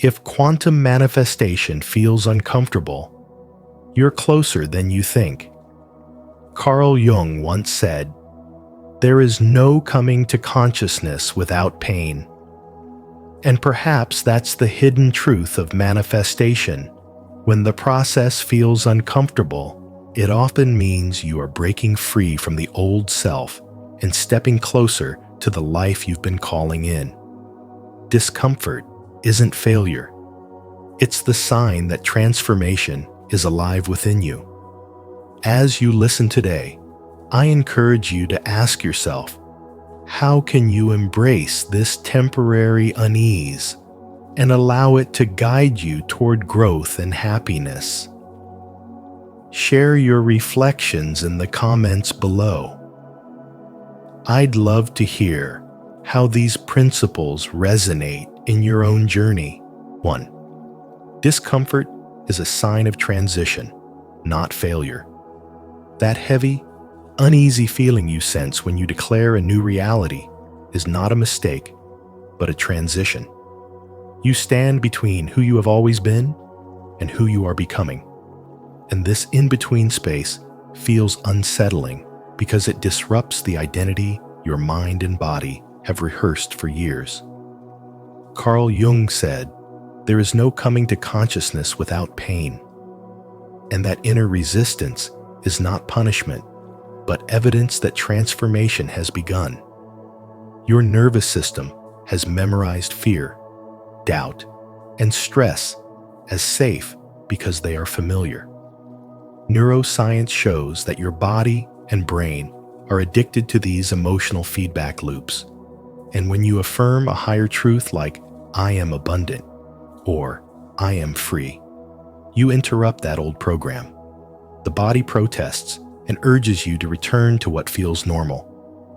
If quantum manifestation feels uncomfortable, you're closer than you think. Carl Jung once said, "There is no coming to consciousness without pain." And perhaps that's the hidden truth of manifestation. When the process feels uncomfortable, it often means you are breaking free from the old self and stepping closer to the life you've been calling in. Discomfort isn't failure. It's the sign that transformation is alive within you. As you listen today, I encourage you to ask yourself, how can you embrace this temporary unease and allow it to guide you toward growth and happiness? Share your reflections in the comments below. I'd love to hear how these principles resonate in your own journey. 1. Discomfort is a sign of transition, not failure. That heavy, uneasy feeling you sense when you declare a new reality is not a mistake, but a transition. You stand between who you have always been and who you are becoming. And this in-between space feels unsettling because it disrupts the identity your mind and body have rehearsed for years. Carl Jung said, "There is no coming to consciousness without pain." And that inner resistance is not punishment, but evidence that transformation has begun. Your nervous system has memorized fear, doubt, and stress as safe because they are familiar. Neuroscience shows that your body and brain are addicted to these emotional feedback loops. And when you affirm a higher truth like, "I am abundant," or "I am free," you interrupt that old program. The body protests and urges you to return to what feels normal.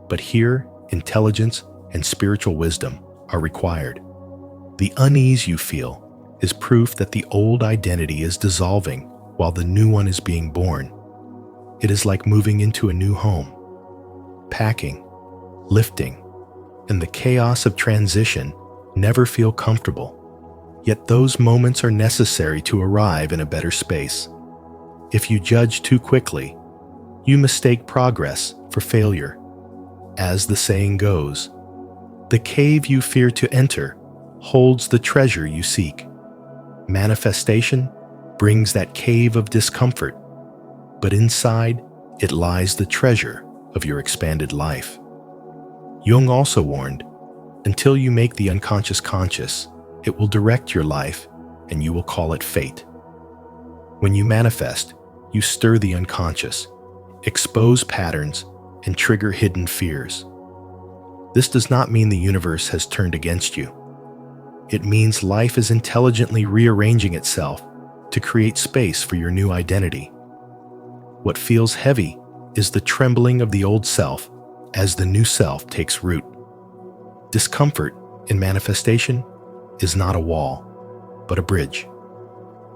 But here, intelligence and spiritual wisdom are required. The unease you feel is proof that the old identity is dissolving while the new one is being born. It is like moving into a new home. Packing, lifting, and the chaos of transition never feel comfortable. Yet those moments are necessary to arrive in a better space. If you judge too quickly, you mistake progress for failure. As the saying goes, the cave you fear to enter holds the treasure you seek. Manifestation brings that cave of discomfort, but inside it lies the treasure of your expanded life. Jung also warned, until you make the unconscious conscious, it will direct your life and you will call it fate. When you manifest, you stir the unconscious, expose patterns, and trigger hidden fears. This does not mean the universe has turned against you. It means life is intelligently rearranging itself to create space for your new identity. What feels heavy is the trembling of the old self as the new self takes root. Discomfort in manifestation is not a wall, but a bridge.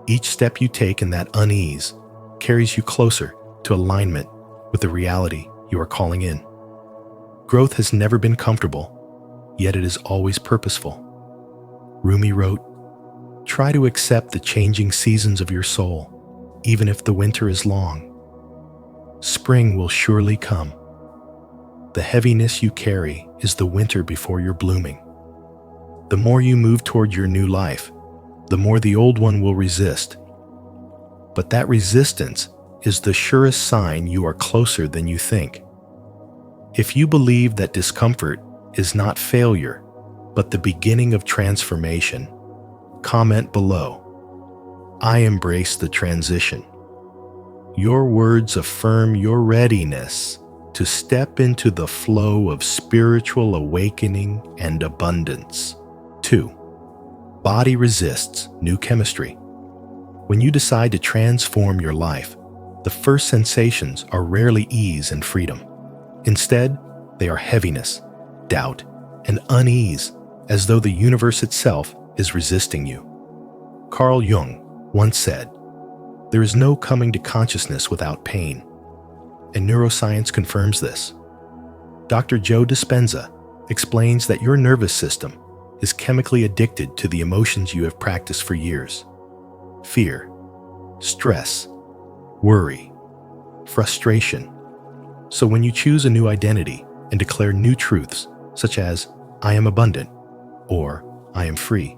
Each step you take in that unease carries you closer to alignment with the reality you are calling in. Growth has never been comfortable, yet it is always purposeful. Rumi wrote, "Try to accept the changing seasons of your soul, even if the winter is long. Spring will surely come. The heaviness you carry is the winter before your blooming. The more you move toward your new life, the more the old one will resist. But that resistance is the surest sign you are closer than you think." If you believe that discomfort is not failure, but the beginning of transformation, comment below. I embrace the transition. Your words affirm your readiness to step into the flow of spiritual awakening and abundance. 2. Body resists new chemistry. When you decide to transform your life, the first sensations are rarely ease and freedom. Instead, they are heaviness, doubt, and unease, as though the universe itself is resisting you. Carl Jung once said, "There is no coming to consciousness without pain," and neuroscience confirms this. Dr. Joe Dispenza explains that your nervous system is chemically addicted to the emotions you have practiced for years: fear, stress, worry, frustration. So when you choose a new identity and declare new truths, such as, "I am abundant," or "I am free,"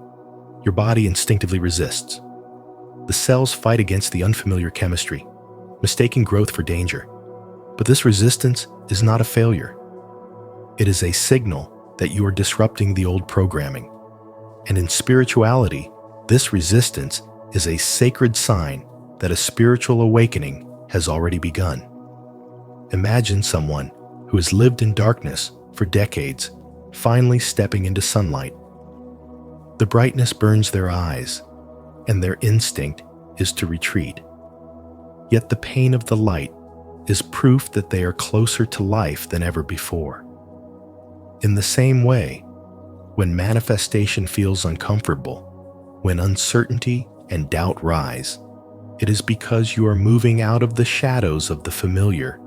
your body instinctively resists. The cells fight against the unfamiliar chemistry, mistaking growth for danger. But this resistance is not a failure. It is a signal that you are disrupting the old programming. And in spirituality, this resistance is a sacred sign that a spiritual awakening has already begun. Imagine someone who has lived in darkness for decades finally stepping into sunlight. The brightness burns their eyes, and their instinct is to retreat. Yet the pain of the light is proof that they are closer to life than ever before. In the same way, when manifestation feels uncomfortable, when uncertainty and doubt rise, it is because you are moving out of the shadows of the familiar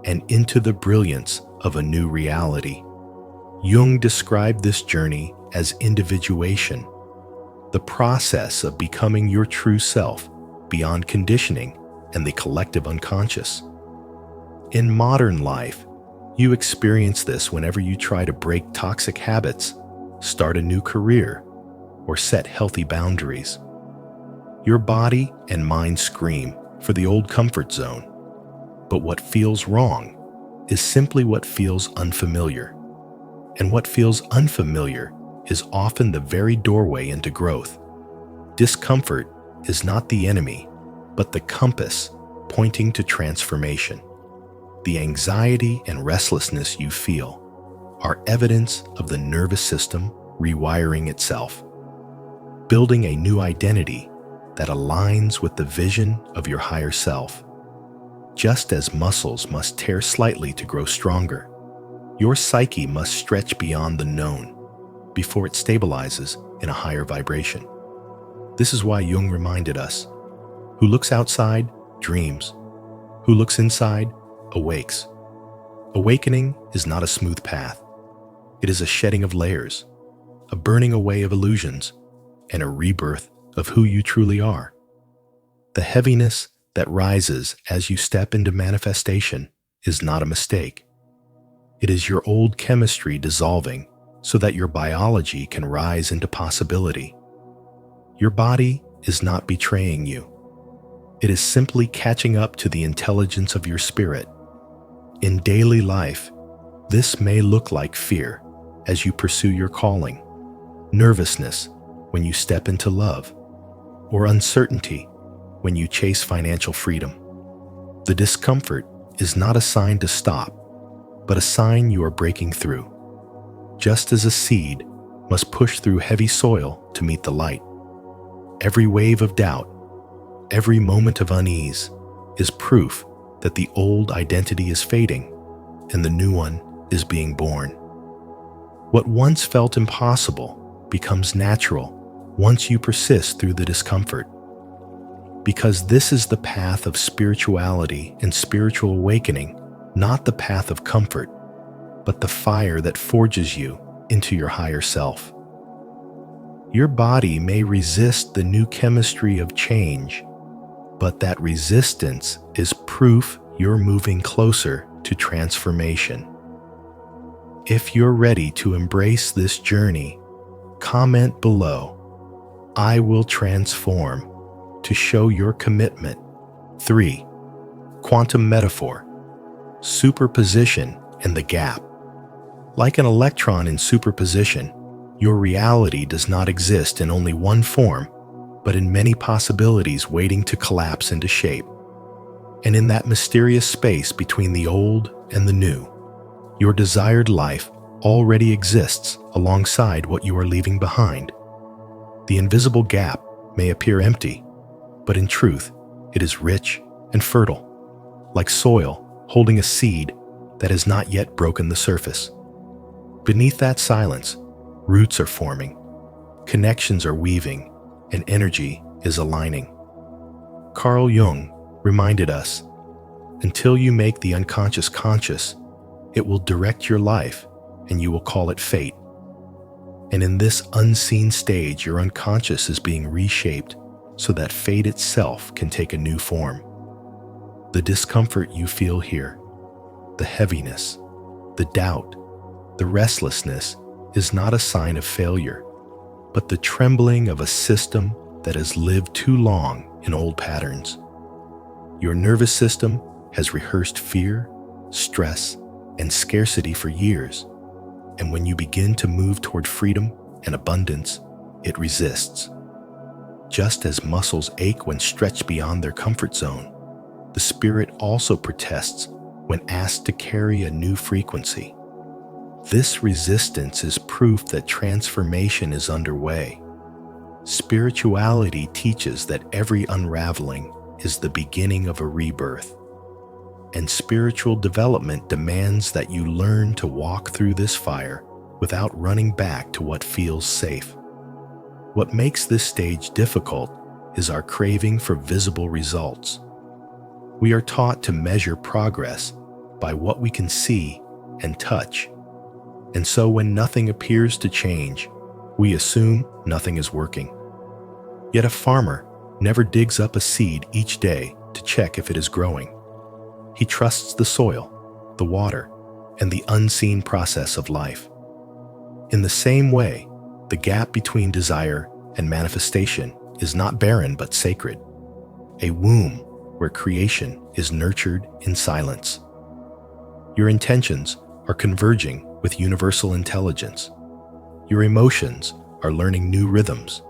and into the brilliance of a new reality. Jung described this journey as individuation, the process of becoming your true self beyond conditioning and the collective unconscious. In modern life, you experience this whenever you try to break toxic habits, start a new career, or set healthy boundaries. Your body and mind scream for the old comfort zone, but what feels wrong is simply what feels unfamiliar. And what feels unfamiliar is often the very doorway into growth. Discomfort is not the enemy, but the compass pointing to transformation. The anxiety and restlessness you feel are evidence of the nervous system rewiring itself, building a new identity that aligns with the vision of your higher self. Just as muscles must tear slightly to grow stronger, your psyche must stretch beyond the known before it stabilizes in a higher vibration. This is why Jung reminded us, who looks outside dreams, who looks inside awakes. Awakening is not a smooth path. It is a shedding of layers, a burning away of illusions, and a rebirth of who you truly are. The heaviness that rises as you step into manifestation is not a mistake. It is your old chemistry dissolving so that your biology can rise into possibility. Your body is not betraying you. It is simply catching up to the intelligence of your spirit. In daily life, this may look like fear as you pursue your calling, nervousness when you step into love, or uncertainty when you chase financial freedom. The discomfort is not a sign to stop, but a sign you are breaking through. Just as a seed must push through heavy soil to meet the light. Every wave of doubt, every moment of unease is proof that the old identity is fading and the new one is being born. What once felt impossible becomes natural once you persist through the discomfort. Because this is the path of spirituality and spiritual awakening, not the path of comfort, but the fire that forges you into your higher self. Your body may resist the new chemistry of change, but that resistance is proof you're moving closer to transformation. If you're ready to embrace this journey, comment below, "I will transform," to show your commitment. 3. Quantum metaphor, superposition and the gap. Like an electron in superposition, your reality does not exist in only one form, but in many possibilities waiting to collapse into shape. And in that mysterious space between the old and the new, your desired life already exists alongside what you are leaving behind. The invisible gap may appear empty, but in truth, it is rich and fertile, like soil holding a seed that has not yet broken the surface. Beneath that silence, roots are forming, connections are weaving, and energy is aligning. Carl Jung reminded us, until you make the unconscious conscious, it will direct your life and you will call it fate. And in this unseen stage, your unconscious is being reshaped so that fate itself can take a new form. The discomfort you feel here, the heaviness, the doubt, the restlessness is not a sign of failure, but the trembling of a system that has lived too long in old patterns. Your nervous system has rehearsed fear, stress, and scarcity for years, and when you begin to move toward freedom and abundance, it resists. Just as muscles ache when stretched beyond their comfort zone, the spirit also protests when asked to carry a new frequency. This resistance is proof that transformation is underway. Spirituality teaches that every unraveling is the beginning of a rebirth, and spiritual development demands that you learn to walk through this fire without running back to what feels safe. What makes this stage difficult is our craving for visible results. We are taught to measure progress by what we can see and touch, and so when nothing appears to change, we assume nothing is working. Yet a farmer never digs up a seed each day to check if it is growing. He trusts the soil, the water, and the unseen process of life. In the same way, the gap between desire and manifestation is not barren but sacred, a womb where creation is nurtured in silence. Your intentions are converging with universal intelligence. Your emotions are learning new rhythms,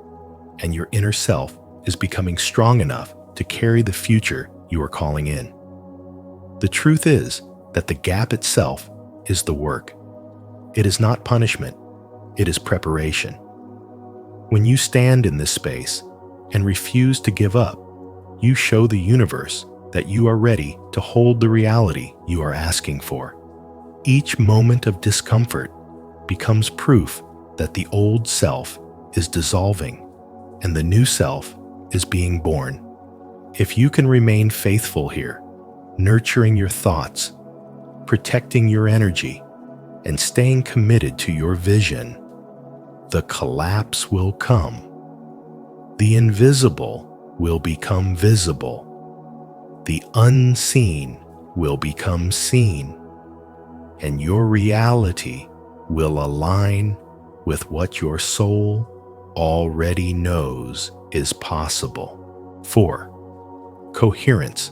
and your inner self is becoming strong enough to carry the future you are calling in. The truth is that the gap itself is the work. It is not punishment, it is preparation. When you stand in this space and refuse to give up, you show the universe that you are ready to hold the reality you are asking for. Each moment of discomfort becomes proof that the old self is dissolving and the new self is being born. If you can remain faithful here, nurturing your thoughts, protecting your energy, and staying committed to your vision, the collapse will come. The invisible will become visible. The unseen will become seen. And your reality will align with what your soul already knows is possible. 4. Coherence,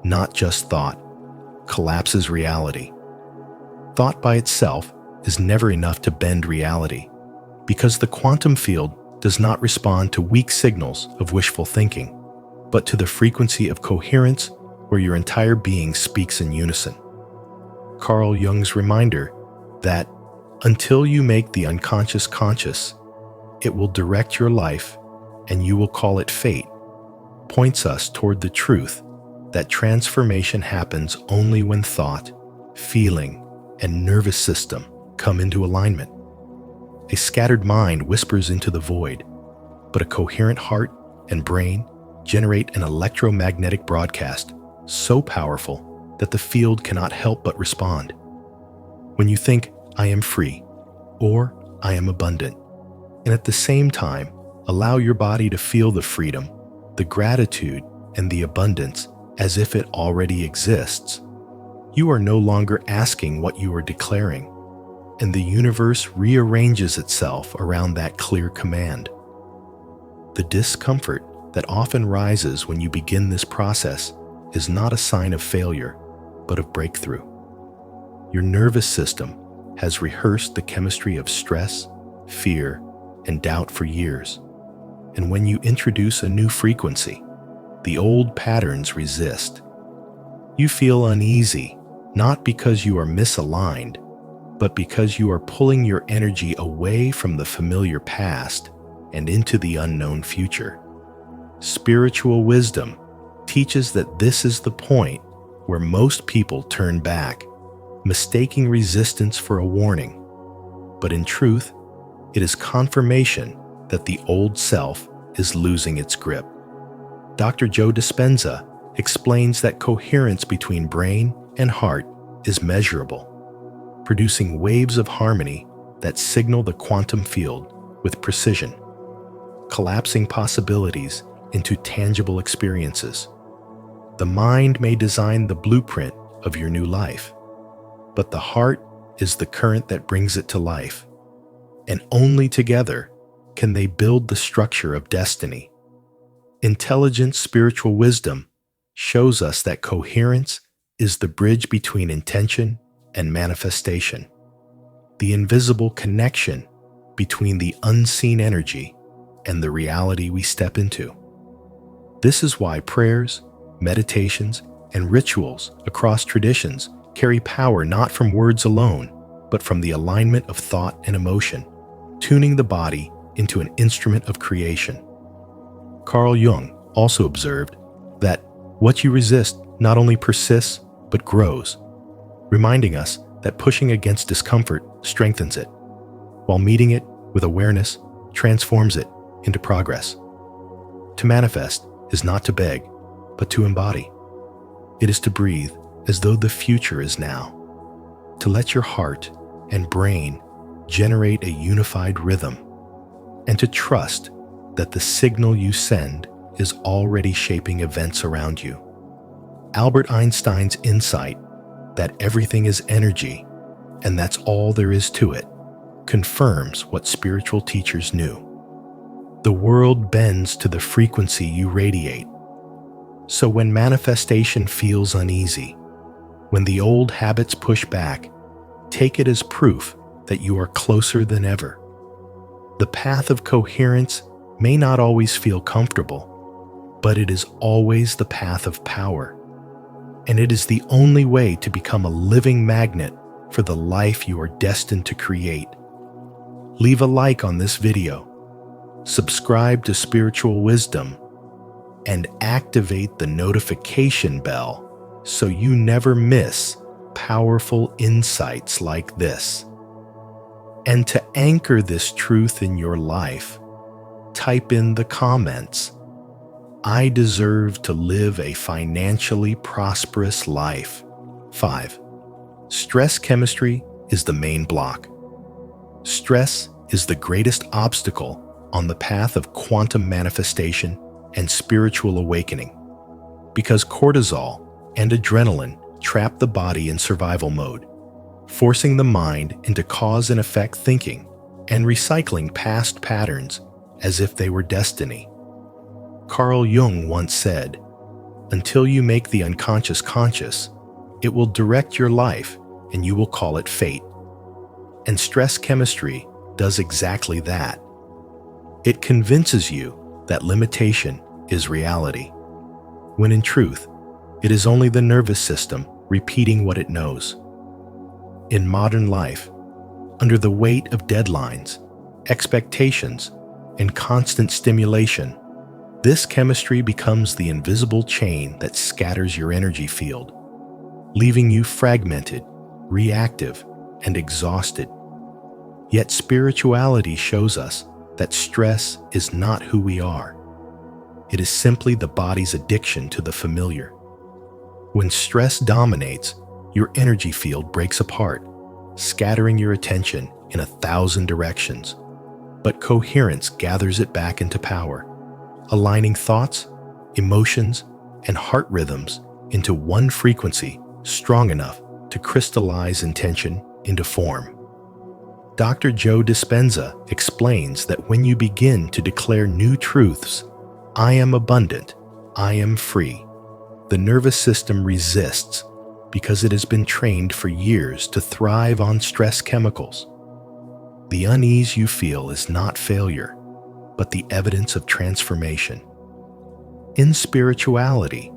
not just thought, collapses reality. Thought by itself is never enough to bend reality, because the quantum field does not respond to weak signals of wishful thinking, but to the frequency of coherence where your entire being speaks in unison. Carl Jung's reminder that until you make the unconscious conscious, it will direct your life and you will call it fate, points us toward the truth that transformation happens only when thought, feeling, and nervous system come into alignment. A scattered mind whispers into the void, but a coherent heart and brain generate an electromagnetic broadcast so powerful that the field cannot help but respond. When you think, I am free, or I am abundant, and at the same time, allow your body to feel the freedom, the gratitude, and the abundance as if it already exists, you are no longer asking what you are declaring, and the universe rearranges itself around that clear command. The discomfort that often rises when you begin this process is not a sign of failure, but of breakthrough. Your nervous system has rehearsed the chemistry of stress, fear, and doubt for years, and when you introduce a new frequency, the old patterns resist. You feel uneasy, not because you are misaligned, but because you are pulling your energy away from the familiar past and into the unknown future. Spiritual wisdom teaches that this is the point where most people turn back, mistaking resistance for a warning. But in truth, it is confirmation that the old self is losing its grip. Dr. Joe Dispenza explains that coherence between brain and heart is measurable, producing waves of harmony that signal the quantum field with precision, collapsing possibilities into tangible experiences. The mind may design the blueprint of your new life, but the heart is the current that brings it to life, and only together can they build the structure of destiny. Intelligent spiritual wisdom shows us that coherence is the bridge between intention and manifestation, the invisible connection between the unseen energy and the reality we step into. This is why prayers, meditations, and rituals across traditions carry power not from words alone, but from the alignment of thought and emotion, tuning the body into an instrument of creation. Carl Jung also observed that what you resist not only persists, but grows, reminding us that pushing against discomfort strengthens it, while meeting it with awareness transforms it into progress. To manifest is not to beg, but to embody. It is to breathe as though the future is now, to let your heart and brain generate a unified rhythm, and to trust that the signal you send is already shaping events around you. Albert Einstein's insight that everything is energy and that's all there is to it confirms what spiritual teachers knew. The world bends to the frequency you radiate. So when manifestation feels uneasy, when the old habits push back, take it as proof that you are closer than ever. The path of coherence may not always feel comfortable, but it is always the path of power. And it is the only way to become a living magnet for the life you are destined to create. Leave a like on this video, subscribe to Spiritual Wisdom, and activate the notification bell so you never miss powerful insights like this. And to anchor this truth in your life, type in the comments, "I deserve to live a financially prosperous life." 5. Stress chemistry is the main block. Stress is the greatest obstacle on the path of quantum manifestation and spiritual awakening, because cortisol and adrenaline trap the body in survival mode, forcing the mind into cause and effect thinking and recycling past patterns as if they were destiny. Carl Jung once said, "Until you make the unconscious conscious, it will direct your life and you will call it fate." And stress chemistry does exactly that. It convinces you that limitation is reality, when in truth, it is only the nervous system repeating what it knows. In modern life, under the weight of deadlines, expectations, and constant stimulation, this chemistry becomes the invisible chain that scatters your energy field, leaving you fragmented, reactive, and exhausted. Yet spirituality shows us that stress is not who we are. It is simply the body's addiction to the familiar. When stress dominates, your energy field breaks apart, scattering your attention in 1,000 directions. But coherence gathers it back into power, aligning thoughts, emotions, and heart rhythms into one frequency strong enough to crystallize intention into form. Dr. Joe Dispenza explains that when you begin to declare new truths, "I am abundant, I am free," the nervous system resists because it has been trained for years to thrive on stress chemicals. The unease you feel is not failure, but the evidence of transformation. In spirituality,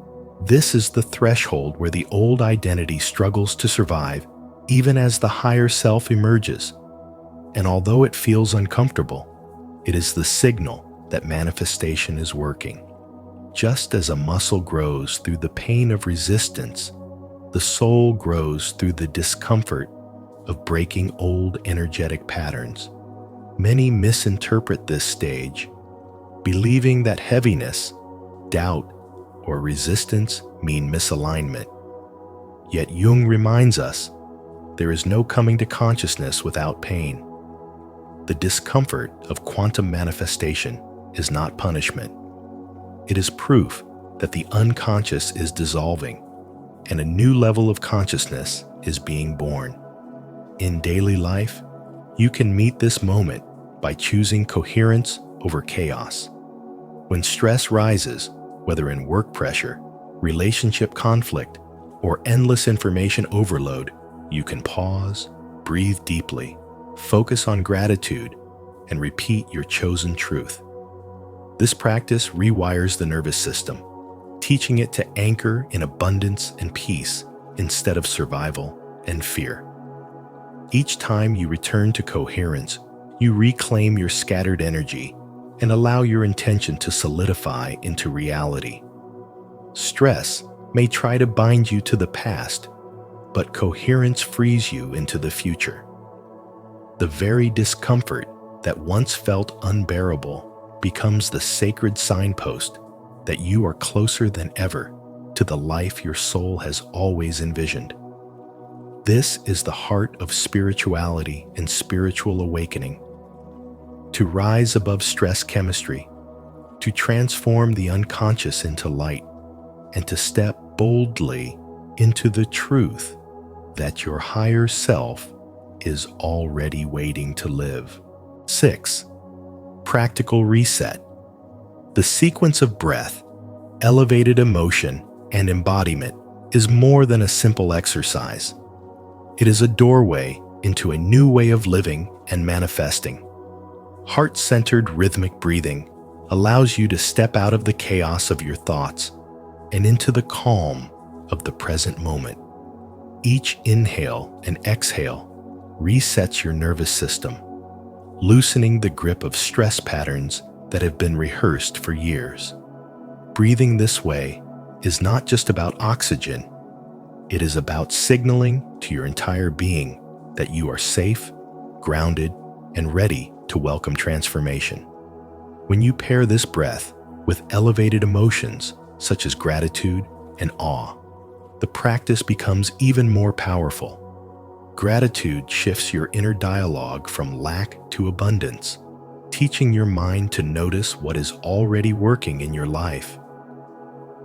this is the threshold where the old identity struggles to survive even as the higher self emerges. And although it feels uncomfortable, it is the signal that manifestation is working. Just as a muscle grows through the pain of resistance, the soul grows through the discomfort of breaking old energetic patterns. Many misinterpret this stage, believing that heaviness, doubt, or resistance mean misalignment. Yet Jung reminds us there is no coming to consciousness without pain. The discomfort of quantum manifestation is not punishment. It is proof that the unconscious is dissolving and a new level of consciousness is being born. In daily life, you can meet this moment by choosing coherence over chaos. When stress rises, whether in work pressure, relationship conflict, or endless information overload, you can pause, breathe deeply, focus on gratitude, and repeat your chosen truth. This practice rewires the nervous system, teaching it to anchor in abundance and peace instead of survival and fear. Each time you return to coherence, you reclaim your scattered energy and allow your intention to solidify into reality. Stress may try to bind you to the past, but coherence frees you into the future. The very discomfort that once felt unbearable becomes the sacred signpost that you are closer than ever to the life your soul has always envisioned. This is the heart of spirituality and spiritual awakening. To rise above stress chemistry, to transform the unconscious into light, and to step boldly into the truth that your higher self is already waiting to live. 6. Practical reset. The sequence of breath, elevated emotion, and embodiment is more than a simple exercise. It is a doorway into a new way of living and manifesting. Heart-centered rhythmic breathing allows you to step out of the chaos of your thoughts and into the calm of the present moment. Each inhale and exhale resets your nervous system, loosening the grip of stress patterns that have been rehearsed for years. Breathing this way is not just about oxygen, it is about signaling to your entire being that you are safe, grounded, and ready to welcome transformation. When you pair this breath with elevated emotions such as gratitude and awe, the practice becomes even more powerful. Gratitude shifts your inner dialogue from lack to abundance, teaching your mind to notice what is already working in your life.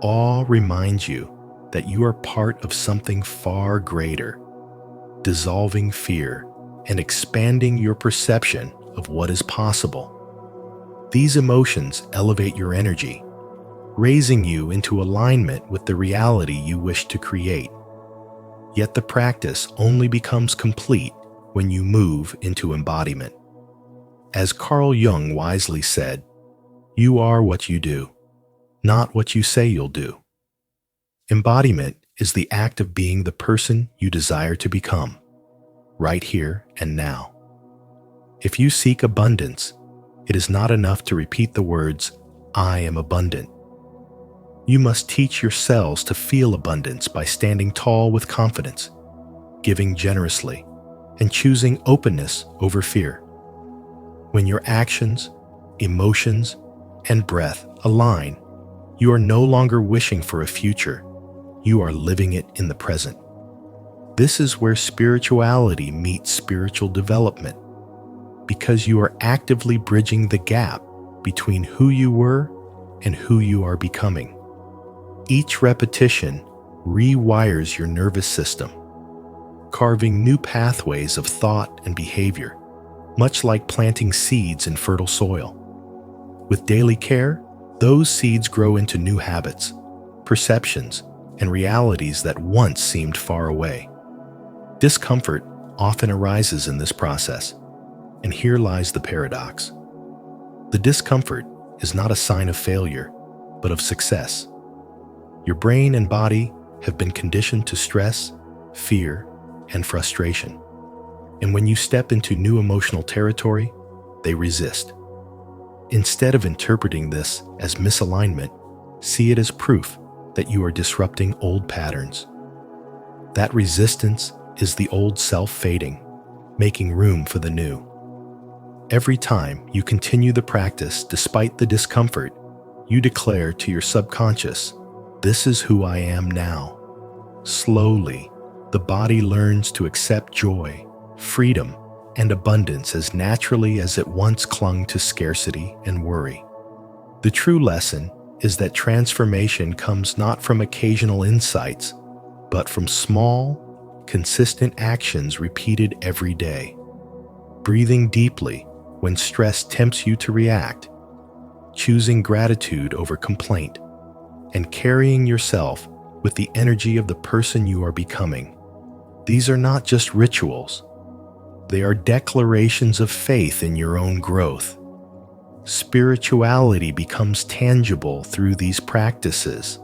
Awe reminds you that you are part of something far greater, dissolving fear and expanding your perception of what is possible. These emotions elevate your energy, raising you into alignment with the reality you wish to create. Yet the practice only becomes complete when you move into embodiment. As Carl Jung wisely said, "You are what you do, not what you say you'll do." Embodiment is the act of being the person you desire to become, right here and now. If you seek abundance, it is not enough to repeat the words, "I am abundant." You must teach your cells to feel abundance by standing tall with confidence, giving generously, and choosing openness over fear. When your actions, emotions, and breath align, you are no longer wishing for a future, you are living it in the present. This is where spirituality meets spiritual development, because you are actively bridging the gap between who you were and who you are becoming. Each repetition rewires your nervous system, carving new pathways of thought and behavior, much like planting seeds in fertile soil. With daily care, those seeds grow into new habits, perceptions, and realities that once seemed far away. Discomfort often arises in this process, and here lies the paradox. The discomfort is not a sign of failure, but of success. Your brain and body have been conditioned to stress, fear, and frustration. And when you step into new emotional territory, they resist. Instead of interpreting this as misalignment, see it as proof that you are disrupting old patterns. That resistance is the old self fading, making room for the new. Every time you continue the practice despite the discomfort, you declare to your subconscious, "This is who I am now." Slowly, the body learns to accept joy, freedom, and abundance as naturally as it once clung to scarcity and worry. The true lesson is that transformation comes not from occasional insights, but from small, consistent actions repeated every day. Breathing deeply when stress tempts you to react, choosing gratitude over complaint, and carrying yourself with the energy of the person you are becoming. These are not just rituals. They are declarations of faith in your own growth. Spirituality becomes tangible through these practices,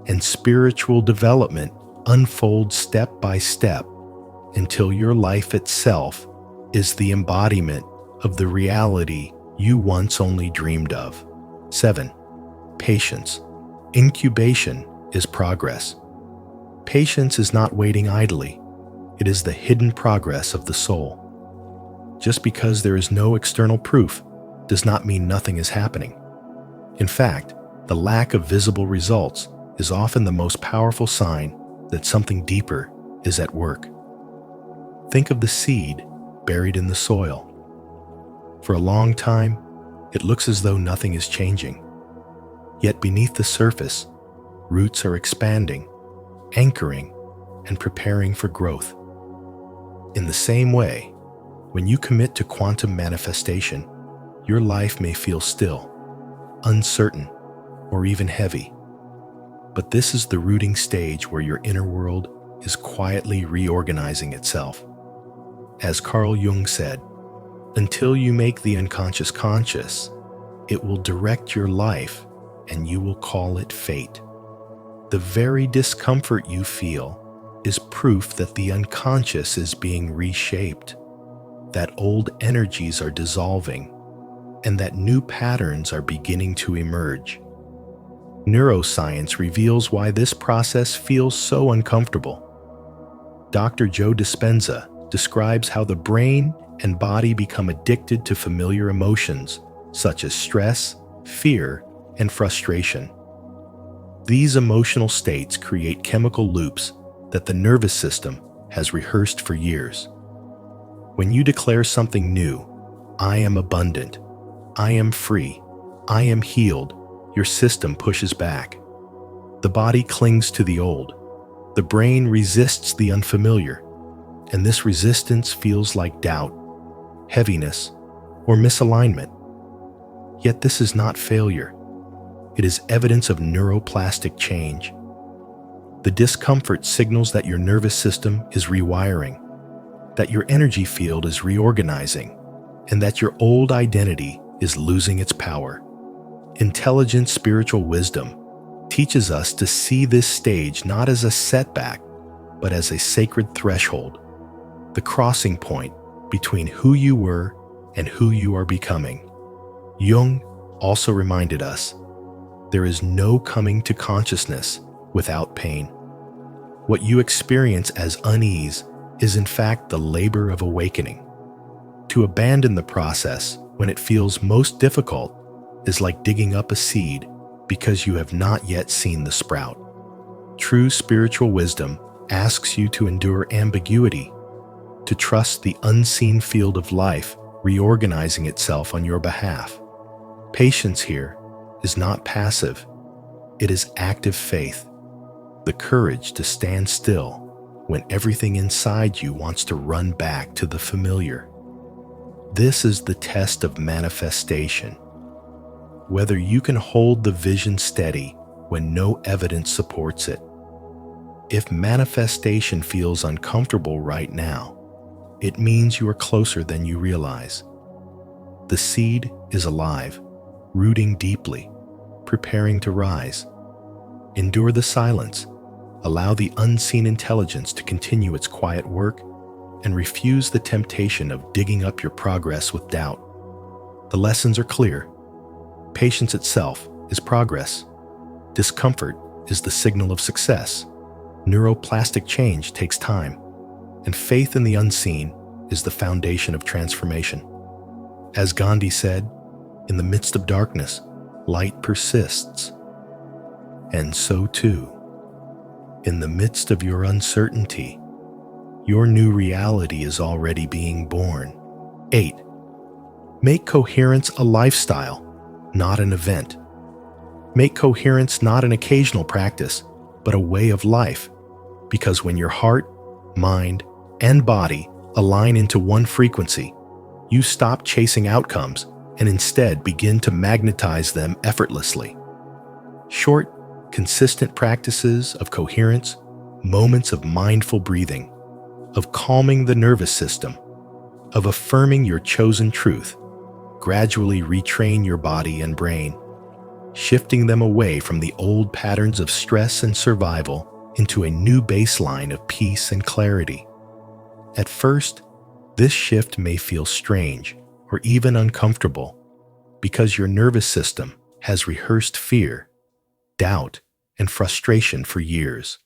and spiritual development unfolds step by step until your life itself is the embodiment of the reality you once only dreamed of. 7. Patience. Incubation is progress. Patience is not waiting idly. It is the hidden progress of the soul. Just because there is no external proof does not mean nothing is happening. In fact, the lack of visible results is often the most powerful sign that something deeper is at work. Think of the seed buried in the soil. For a long time, it looks as though nothing is changing. Yet beneath the surface, roots are expanding, anchoring, and preparing for growth. In the same way, when you commit to quantum manifestation, your life may feel still, uncertain, or even heavy. But this is the rooting stage where your inner world is quietly reorganizing itself. As Carl Jung said, until you make the unconscious conscious, it will direct your life and you will call it fate. The very discomfort you feel is proof that the unconscious is being reshaped, that old energies are dissolving, and that new patterns are beginning to emerge. Neuroscience reveals why this process feels so uncomfortable. Dr. Joe Dispenza describes how the brain and body become addicted to familiar emotions such as stress, fear, and frustration. These emotional states create chemical loops that the nervous system has rehearsed for years. When you declare something new, I am abundant, I am free, I am healed, your system pushes back. The body clings to the old. The brain resists the unfamiliar, and this resistance feels like doubt, heaviness, or misalignment. Yet this is not failure. It is evidence of neuroplastic change. The discomfort signals that your nervous system is rewiring, that your energy field is reorganizing, and that your old identity is losing its power. Intelligent spiritual wisdom teaches us to see this stage not as a setback, but as a sacred threshold, the crossing point between who you were and who you are becoming. Jung also reminded us, there is no coming to consciousness without pain. What you experience as unease is in fact the labor of awakening. To abandon the process when it feels most difficult is like digging up a seed because you have not yet seen the sprout. True spiritual wisdom asks you to endure ambiguity, to trust the unseen field of life reorganizing itself on your behalf. Patience here is not passive, it is active faith, the courage to stand still when everything inside you wants to run back to the familiar. This is the test of manifestation. Whether you can hold the vision steady when no evidence supports it. If manifestation feels uncomfortable right now, it means you are closer than you realize. The seed is alive, rooting deeply, preparing to rise. Endure the silence, allow the unseen intelligence to continue its quiet work, and refuse the temptation of digging up your progress with doubt. The lessons are clear. Patience itself is progress. Discomfort is the signal of success. Neuroplastic change takes time, and faith in the unseen is the foundation of transformation. As Gandhi said, in the midst of darkness, light persists. And so too, in the midst of your uncertainty, Your new reality is already being born. 8. Make coherence a lifestyle, not an event. Make coherence not an occasional practice, but a way of life. Because when your heart, mind, and body align into one frequency, you stop chasing outcomes and instead begin to magnetize them effortlessly. Short, consistent practices of coherence, moments of mindful breathing, of calming the nervous system, of affirming your chosen truth, gradually retrain your body and brain, shifting them away from the old patterns of stress and survival into a new baseline of peace and clarity. At first, this shift may feel strange or even uncomfortable because your nervous system has rehearsed fear, doubt, and frustration for years.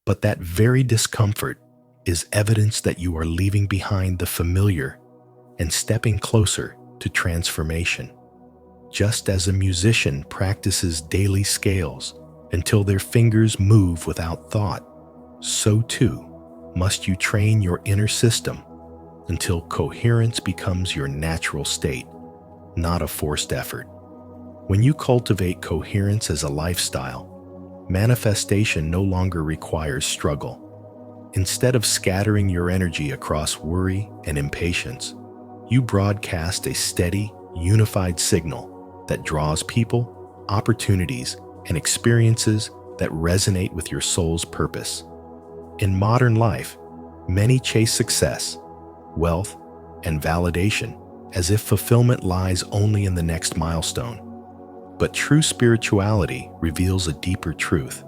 But that very discomfort is evidence that you are leaving behind the familiar and stepping closer to transformation. Just as a musician practices daily scales until their fingers move without thought, so too must you train your inner system until coherence becomes your natural state, not a forced effort. When you cultivate coherence as a lifestyle, manifestation no longer requires struggle. Instead of scattering your energy across worry and impatience, you broadcast a steady, unified signal that draws people, opportunities, and experiences that resonate with your soul's purpose. In modern life, many chase success, wealth, and validation as if fulfillment lies only in the next milestone. But true spirituality reveals a deeper truth.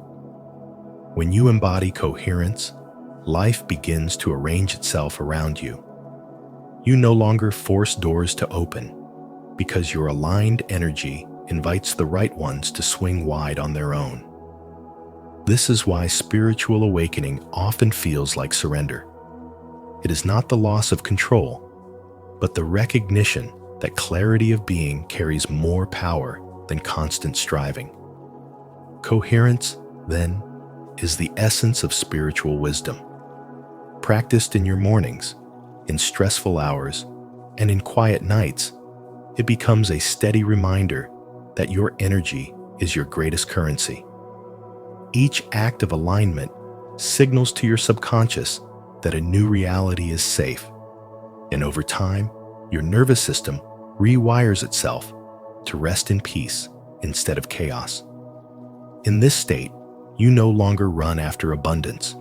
When you embody coherence, life begins to arrange itself around you. You no longer force doors to open because your aligned energy invites the right ones to swing wide on their own. This is why spiritual awakening often feels like surrender. It is not the loss of control, but the recognition that clarity of being carries more power than constant striving. Coherence, then, is the essence of spiritual wisdom. Practiced in your mornings, in stressful hours, and in quiet nights, it becomes a steady reminder that your energy is your greatest currency. Each act of alignment signals to your subconscious that a new reality is safe, and over time, your nervous system rewires itself to rest in peace instead of chaos. In this state, you no longer run after abundance,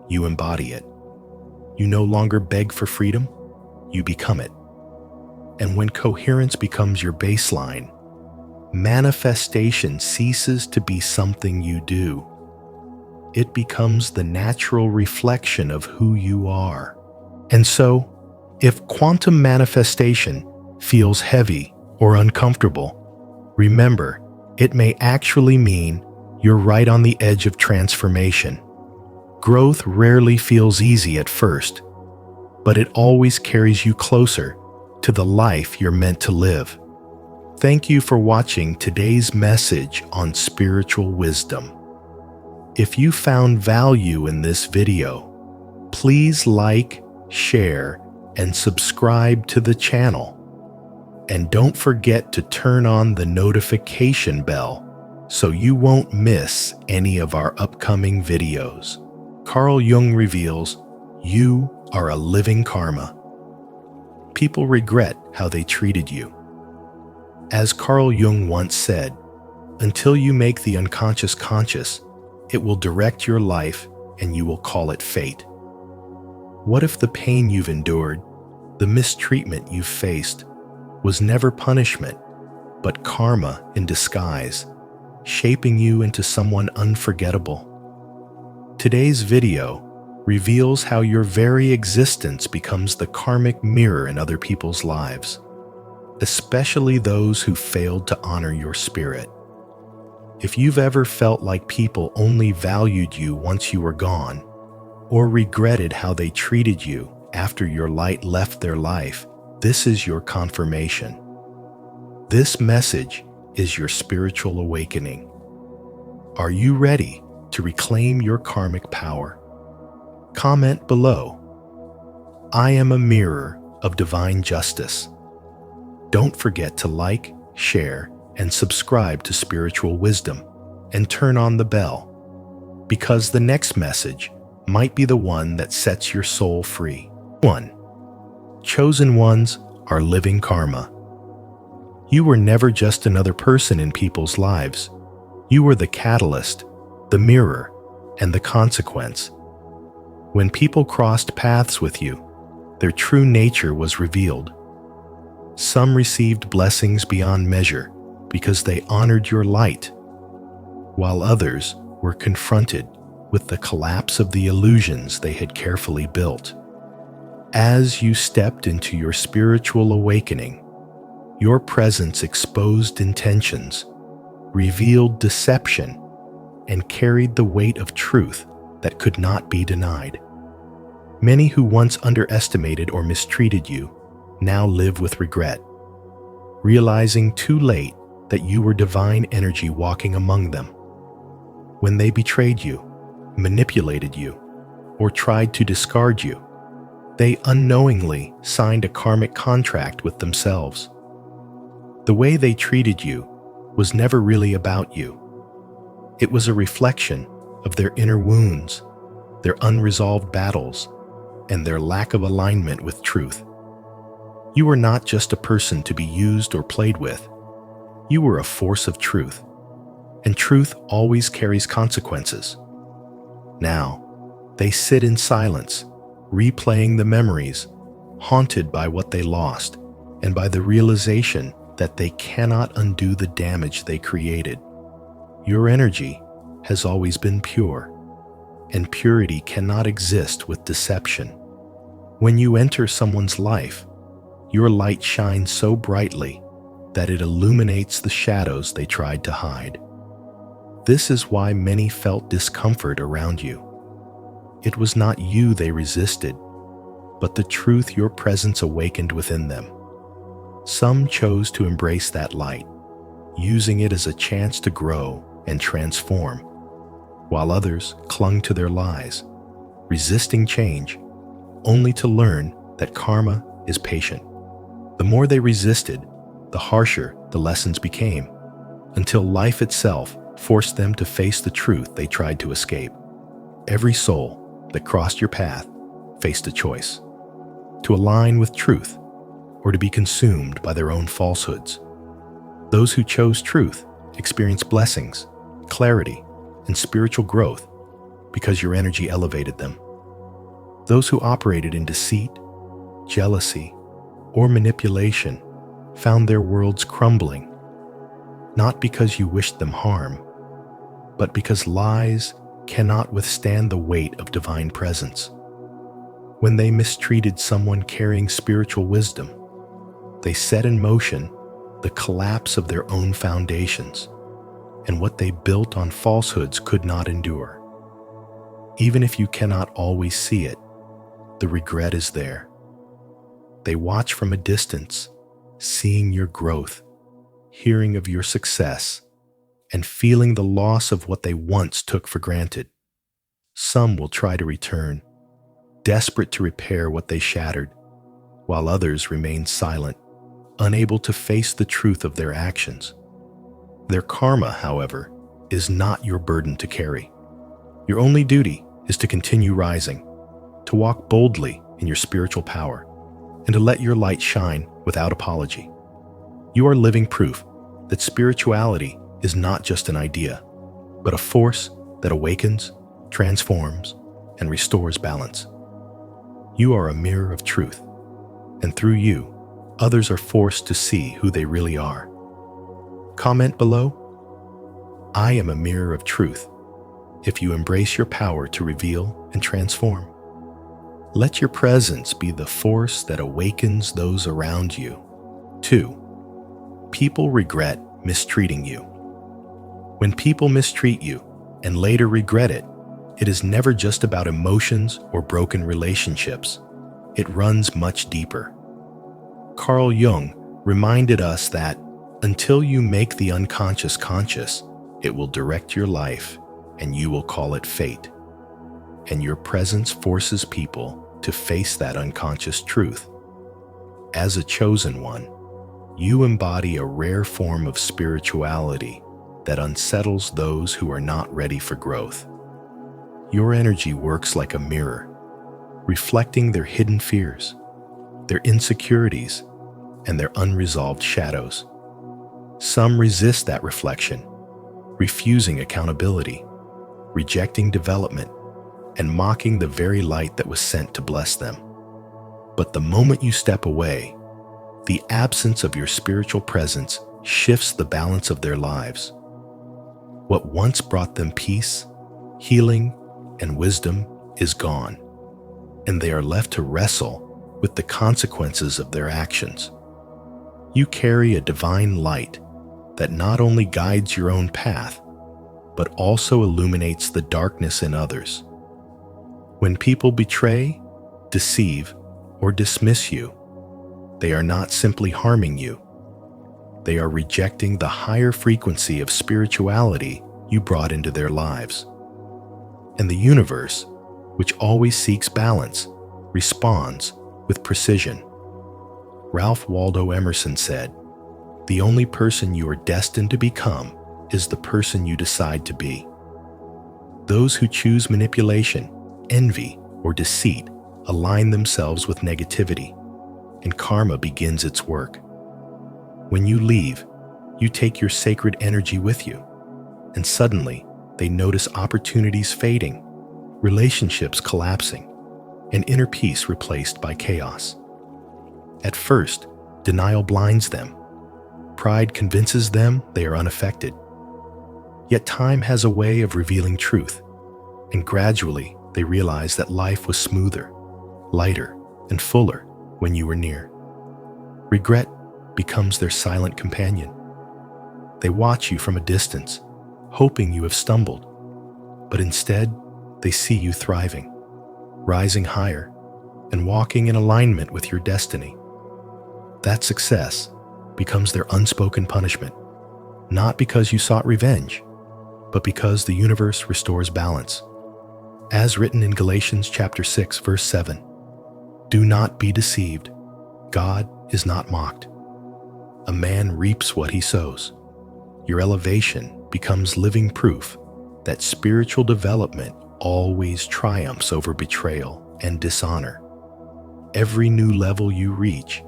you embody it. You no longer beg for freedom, you become it. And when coherence becomes your baseline, manifestation ceases to be something you do. It becomes the natural reflection of who you are. And so, if quantum manifestation feels heavy or uncomfortable, remember, it may actually mean you're right on the edge of transformation. Growth rarely feels easy at first, but it always carries you closer to the life you're meant to live. Thank you for watching today's message on spiritual wisdom. If you found value in this video, please like, share, and subscribe to the channel. And don't forget to turn on the notification bell so you won't miss any of our upcoming videos. Carl Jung reveals, you are a living karma. People regret how they treated you. As Carl Jung once said, until you make the unconscious conscious, it will direct your life and you will call it fate. What if the pain you've endured, the mistreatment you've faced, was never punishment, but karma in disguise, shaping you into someone unforgettable? Today's video reveals how your very existence becomes the karmic mirror in other people's lives, especially those who failed to honor your spirit. If you've ever felt like people only valued you once you were gone, or regretted how they treated you after your light left their life, this is your confirmation. This message is your spiritual awakening. Are you ready to reclaim your karmic power? Comment below I am a mirror of divine justice. Don't forget to like, share, and subscribe to Spiritual Wisdom, and turn on the bell, because the next message might be the one that sets your soul free. 1. Chosen ones are living karma. You were never just another person in people's lives. You were the catalyst, the mirror, and the consequence. When people crossed paths with you, their true nature was revealed. Some received blessings beyond measure because they honored your light, while others were confronted with the collapse of the illusions they had carefully built. As you stepped into your spiritual awakening, your presence exposed intentions, revealed deception, and carried the weight of truth that could not be denied. Many who once underestimated or mistreated you now live with regret, realizing too late that you were divine energy walking among them. When they betrayed you, manipulated you, or tried to discard you, they unknowingly signed a karmic contract with themselves. The way they treated you was never really about you. It was a reflection of their inner wounds, their unresolved battles, and their lack of alignment with truth. You were not just a person to be used or played with. You were a force of truth, and truth always carries consequences. Now, they sit in silence, replaying the memories, haunted by what they lost, and by the realization that they cannot undo the damage they created. Your energy has always been pure, and purity cannot exist with deception. When you enter someone's life, your light shines so brightly that it illuminates the shadows they tried to hide. This is why many felt discomfort around you. It was not you they resisted, but the truth your presence awakened within them. Some chose to embrace that light, using it as a chance to grow and transform, while others clung to their lies, resisting change, only to learn that karma is patient. The more they resisted, the harsher the lessons became, until life itself forced them to face the truth they tried to escape. Every soul that crossed your path faced a choice: to align with truth or to be consumed by their own falsehoods. Those who chose truth experienced blessings, clarity, and spiritual growth because your energy elevated them. Those who operated in deceit, jealousy, or manipulation found their worlds crumbling, not because you wished them harm, but because lies cannot withstand the weight of divine presence. When they mistreated someone carrying spiritual wisdom, they set in motion the collapse of their own foundations, and what they built on falsehoods could not endure. Even if you cannot always see it, the regret is there. They watch from a distance, seeing your growth, hearing of your success, and feeling the loss of what they once took for granted. Some will try to return, desperate to repair what they shattered, while others remain silent, unable to face the truth of their actions. Their karma, however, is not your burden to carry. Your only duty is to continue rising, to walk boldly in your spiritual power, and to let your light shine without apology. You are living proof that spirituality is not just an idea, but a force that awakens, transforms, and restores balance. You are a mirror of truth, and through you, others are forced to see who they really are. Comment below: I am a mirror of truth, if you embrace your power to reveal and transform. Let your presence be the force that awakens those around you. 2. People regret mistreating you. When people mistreat you and later regret it, it is never just about emotions or broken relationships. It runs much deeper. Carl Jung reminded us that until you make the unconscious conscious, it will direct your life and you will call it fate. And your presence forces people to face that unconscious truth. As a chosen one, you embody a rare form of spirituality that unsettles those who are not ready for growth. Your energy works like a mirror, reflecting their hidden fears, their insecurities, and their unresolved shadows. Some resist that reflection, refusing accountability, rejecting development, and mocking the very light that was sent to bless them. But the moment you step away, the absence of your spiritual presence shifts the balance of their lives. What once brought them peace, healing, and wisdom is gone, and they are left to wrestle with the consequences of their actions. You carry a divine light that not only guides your own path, but also illuminates the darkness in others. When people betray, deceive, or dismiss you, they are not simply harming you. They are rejecting the higher frequency of spirituality you brought into their lives. And the universe, which always seeks balance, responds with precision. Ralph Waldo Emerson said, "The only person you are destined to become is the person you decide to be." Those who choose manipulation, envy, or deceit align themselves with negativity, and karma begins its work. When you leave, you take your sacred energy with you, and suddenly they notice opportunities fading, relationships collapsing, and inner peace replaced by chaos. At first, denial blinds them. Pride convinces them they are unaffected. Yet time has a way of revealing truth, and gradually they realize that life was smoother, lighter, and fuller when you were near. Regret becomes their silent companion. They watch you from a distance, hoping you have stumbled, but instead they see you thriving, rising higher, and walking in alignment with your destiny. That success becomes their unspoken punishment, not because you sought revenge, but because the universe restores balance. As written in Galatians chapter 6, verse 7, "Do not be deceived. God is not mocked. A man reaps what he sows." Your elevation becomes living proof that spiritual development always triumphs over betrayal and dishonor. Every new level you reach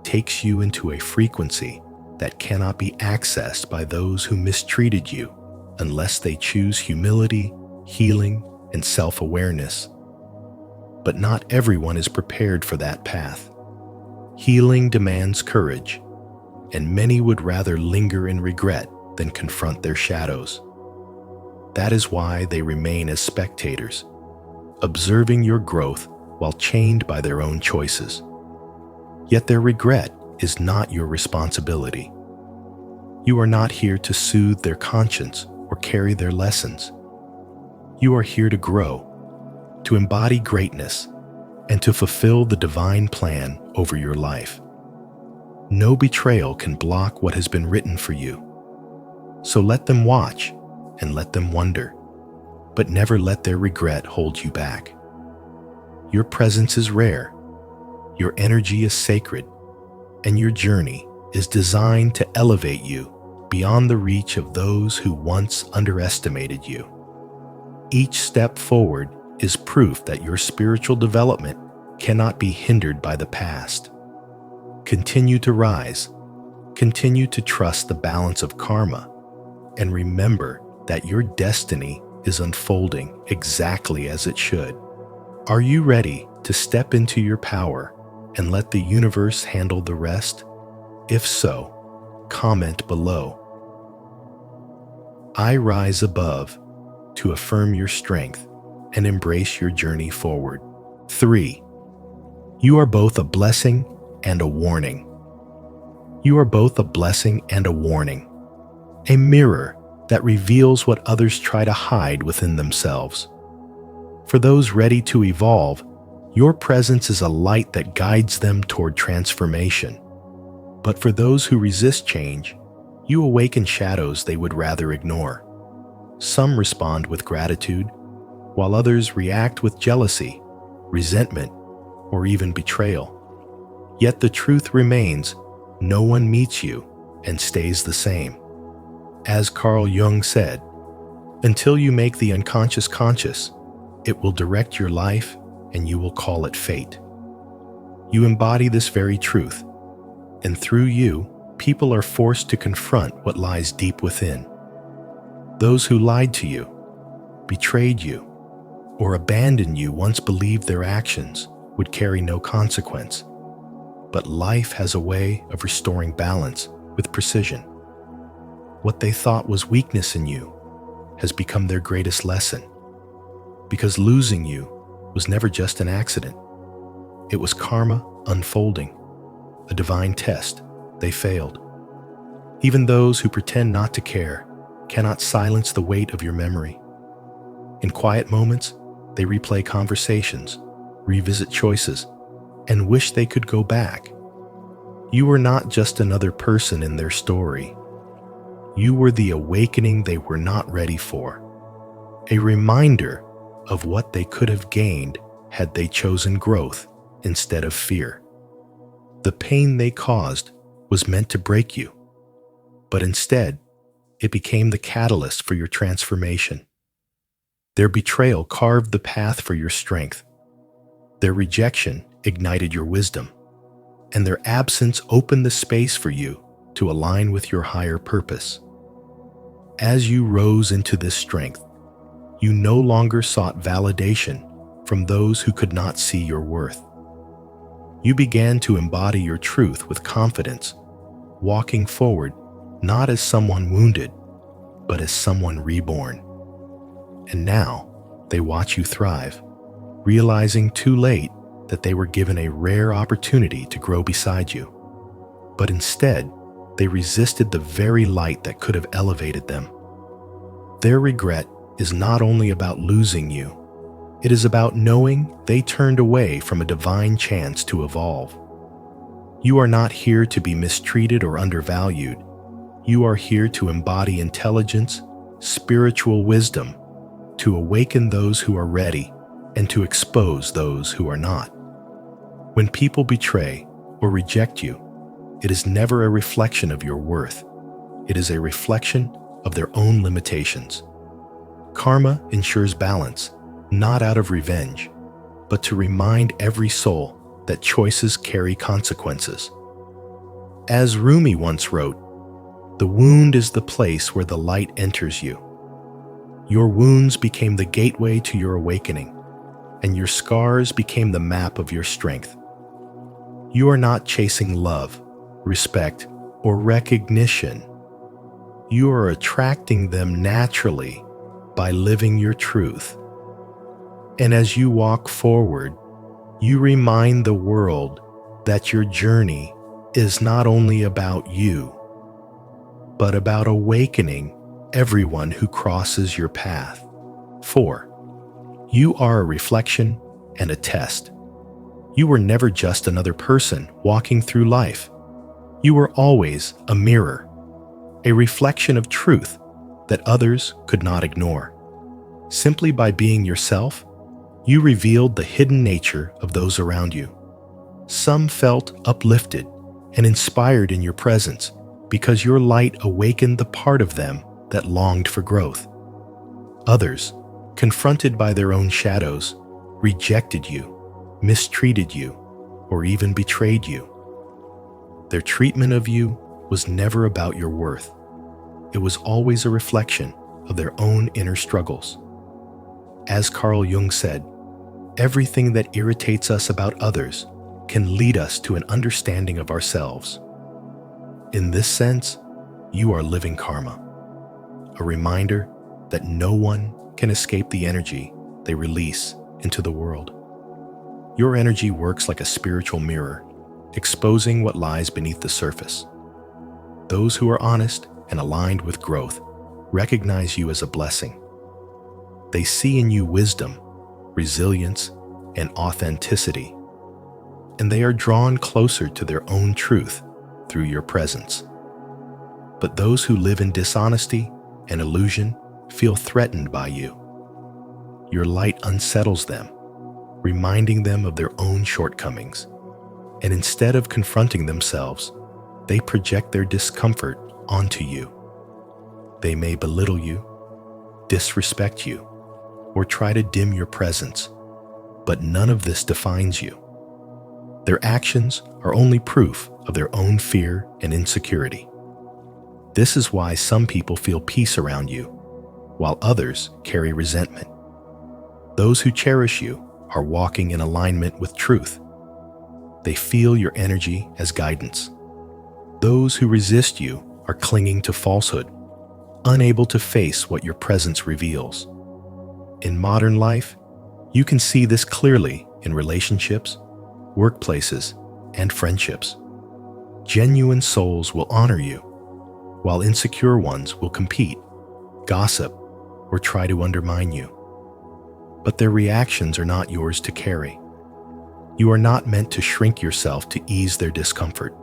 takes you into a frequency that cannot be accessed by those who mistreated you unless they choose humility, healing, and self-awareness. But not everyone is prepared for that path. Healing demands courage, and many would rather linger in regret than confront their shadows. That is why they remain as spectators, observing your growth while chained by their own choices. Yet their regret is not your responsibility. You are not here to soothe their conscience or carry their lessons. You are here to grow, to embody greatness, and to fulfill the divine plan over your life. No betrayal can block what has been written for you. So let them watch and let them wonder, but never let their regret hold you back. Your presence is rare, your energy is sacred, and your journey is designed to elevate you beyond the reach of those who once underestimated you. Each step forward is proof that your spiritual development cannot be hindered by the past. Continue to rise, continue to trust the balance of karma, and remember that your destiny is unfolding exactly as it should. Are you ready to step into your power and let the universe handle the rest? If so, comment below. I rise above to affirm your strength and embrace your journey forward. 3. You are both a blessing and a warning. You are both a blessing and a warning, a mirror that reveals what others try to hide within themselves. For those ready to evolve, your presence is a light that guides them toward transformation. But for those who resist change, you awaken shadows they would rather ignore. Some respond with gratitude, while others react with jealousy, resentment, or even betrayal. Yet the truth remains, no one meets you and stays the same. As Carl Jung said, until you make the unconscious conscious, it will direct your life and you will call it fate. You embody this very truth, and through you, people are forced to confront what lies deep within. Those who lied to you, betrayed you, or abandoned you once believed their actions would carry no consequence. But life has a way of restoring balance with precision. What they thought was weakness in you has become their greatest lesson, because losing you was never just an accident. It was karma unfolding, a divine test. They failed. Even those who pretend not to care cannot silence the weight of your memory. In quiet moments, they replay conversations, revisit choices, and wish they could go back. You were not just another person in their story. You were the awakening they were not ready for, a reminder of what they could have gained had they chosen growth instead of fear. The pain they caused was meant to break you, but instead, it became the catalyst for your transformation. Their betrayal carved the path for your strength. Their rejection ignited your wisdom, and their absence opened the space for you to align with your higher purpose. As you rose into this strength, you no longer sought validation from those who could not see your worth. You began to embody your truth with confidence, walking forward not as someone wounded, but as someone reborn. And now they watch you thrive, realizing too late that they were given a rare opportunity to grow beside you. But instead, they resisted the very light that could have elevated them. Their regret is not only about losing you, it is about knowing they turned away from a divine chance to evolve. You are not here to be mistreated or undervalued. You are here to embody intelligence, spiritual wisdom, to awaken those who are ready and to expose those who are not. When people betray or reject you, it is never a reflection of your worth. It is a reflection of their own limitations. Karma ensures balance, not out of revenge, but to remind every soul that choices carry consequences. As Rumi once wrote, "The wound is the place where the light enters you." Your wounds became the gateway to your awakening, and your scars became the map of your strength. You are not chasing love, respect, or recognition. You are attracting them naturally by living your truth. And as you walk forward, you remind the world that your journey is not only about you, but about awakening everyone who crosses your path. 4. You are a reflection and a test. You were never just another person walking through life. You were always a mirror, a reflection of truth that others could not ignore. Simply by being yourself, you revealed the hidden nature of those around you. Some felt uplifted and inspired in your presence because your light awakened the part of them that longed for growth. Others, confronted by their own shadows, rejected you, mistreated you, or even betrayed you. Their treatment of you was never about your worth. It was always a reflection of their own inner struggles. As Carl Jung said, everything that irritates us about others can lead us to an understanding of ourselves. In this sense, you are living karma, a reminder that no one can escape the energy they release into the world. Your energy works like a spiritual mirror, exposing what lies beneath the surface. Those who are honest and aligned with growth recognize you as a blessing. They see in you wisdom, resilience, and authenticity, and they are drawn closer to their own truth through your presence. But those who live in dishonesty and illusion feel threatened by you. Your light unsettles them, reminding them of their own shortcomings. And instead of confronting themselves, they project their discomfort onto you. They may belittle you, disrespect you, or try to dim your presence, but none of this defines you. Their actions are only proof of their own fear and insecurity. This is why some people feel peace around you, while others carry resentment. Those who cherish you are walking in alignment with truth. They feel your energy as guidance. Those who resist you are clinging to falsehood, unable to face what your presence reveals. In modern life, you can see this clearly in relationships, workplaces, and friendships. Genuine souls will honor you, while insecure ones will compete, gossip, or try to undermine you. But their reactions are not yours to carry. You are not meant to shrink yourself to ease their discomfort.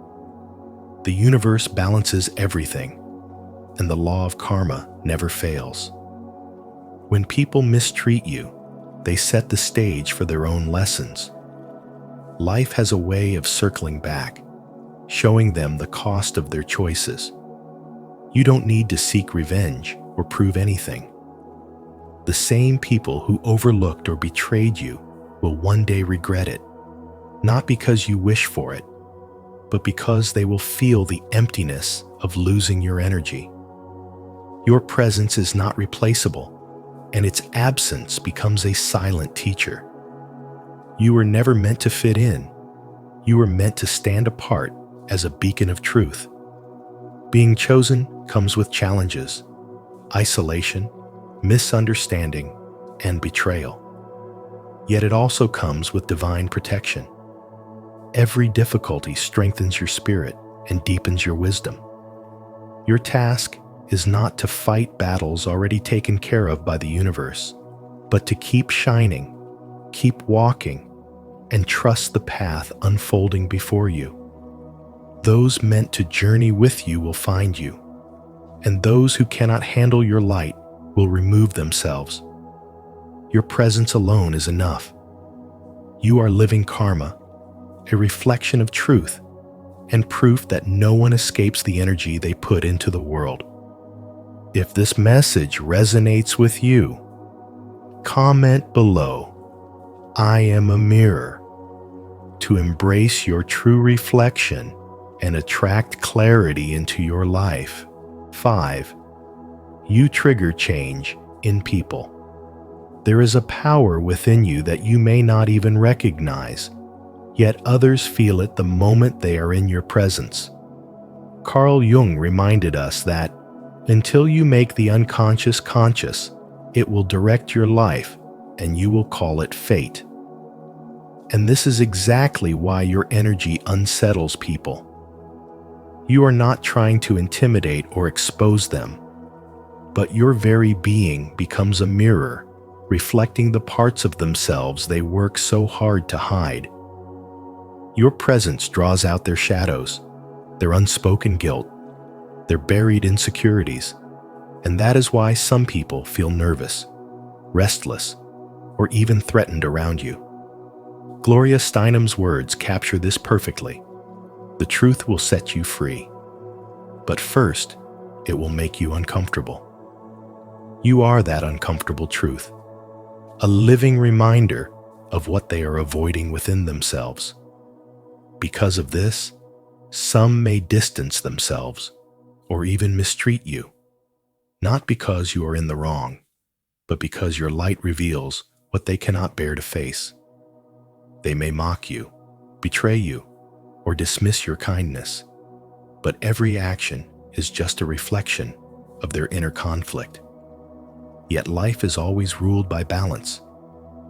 The universe balances everything, and the law of karma never fails. When people mistreat you, they set the stage for their own lessons. Life has a way of circling back, showing them the cost of their choices. You don't need to seek revenge or prove anything. The same people who overlooked or betrayed you will one day regret it, not because you wish for it, but because they will feel the emptiness of losing your energy. Your presence is not replaceable, and its absence becomes a silent teacher. You were never meant to fit in. You were meant to stand apart as a beacon of truth. Being chosen comes with challenges, isolation, misunderstanding, and betrayal. Yet it also comes with divine protection. Every difficulty strengthens your spirit and deepens your wisdom. Your task is not to fight battles already taken care of by the universe, but to keep shining, keep walking, and trust the path unfolding before you. Those meant to journey with you will find you, and those who cannot handle your light will remove themselves. Your presence alone is enough. You are living karma, a reflection of truth, and proof that no one escapes the energy they put into the world. If this message resonates with you, comment below, "I am a mirror," to embrace your true reflection and attract clarity into your life. 5. You trigger change in people. There is a power within you that you may not even recognize, yet others feel it the moment they are in your presence. Carl Jung reminded us that until you make the unconscious conscious, it will direct your life and you will call it fate. And this is exactly why your energy unsettles people. You are not trying to intimidate or expose them, but your very being becomes a mirror, reflecting the parts of themselves they work so hard to hide. Your presence draws out their shadows, their unspoken guilt, their buried insecurities, and that is why some people feel nervous, restless, or even threatened around you. Gloria Steinem's words capture this perfectly. The truth will set you free, but first, it will make you uncomfortable. You are that uncomfortable truth, a living reminder of what they are avoiding within themselves. Because of this, some may distance themselves or even mistreat you, not because you are in the wrong, but because your light reveals what they cannot bear to face. They may mock you, betray you, or dismiss your kindness, but every action is just a reflection of their inner conflict. Yet life is always ruled by balance,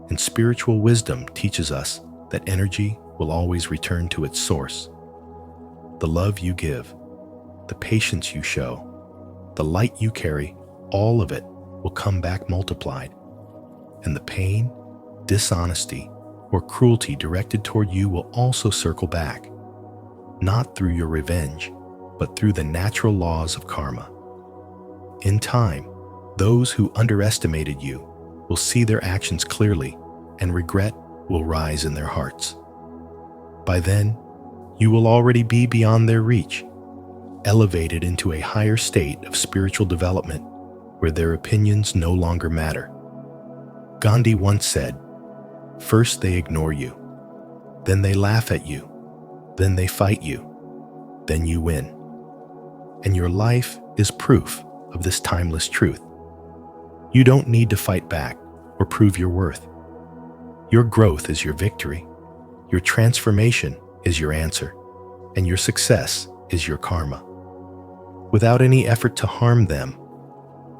and spiritual wisdom teaches us that energy will always return to its source. The love you give, the patience you show, the light you carry, all of it will come back multiplied. And the pain, dishonesty, or cruelty directed toward you will also circle back, not through your revenge, but through the natural laws of karma. In time, those who underestimated you will see their actions clearly and regret will rise in their hearts. By then, you will already be beyond their reach, elevated into a higher state of spiritual development where their opinions no longer matter. Gandhi once said, "First they ignore you, then they laugh at you, then they fight you, then you win." And your life is proof of this timeless truth. You don't need to fight back or prove your worth. Your growth is your victory, your transformation is your answer, and your success is your karma. Without any effort to harm them,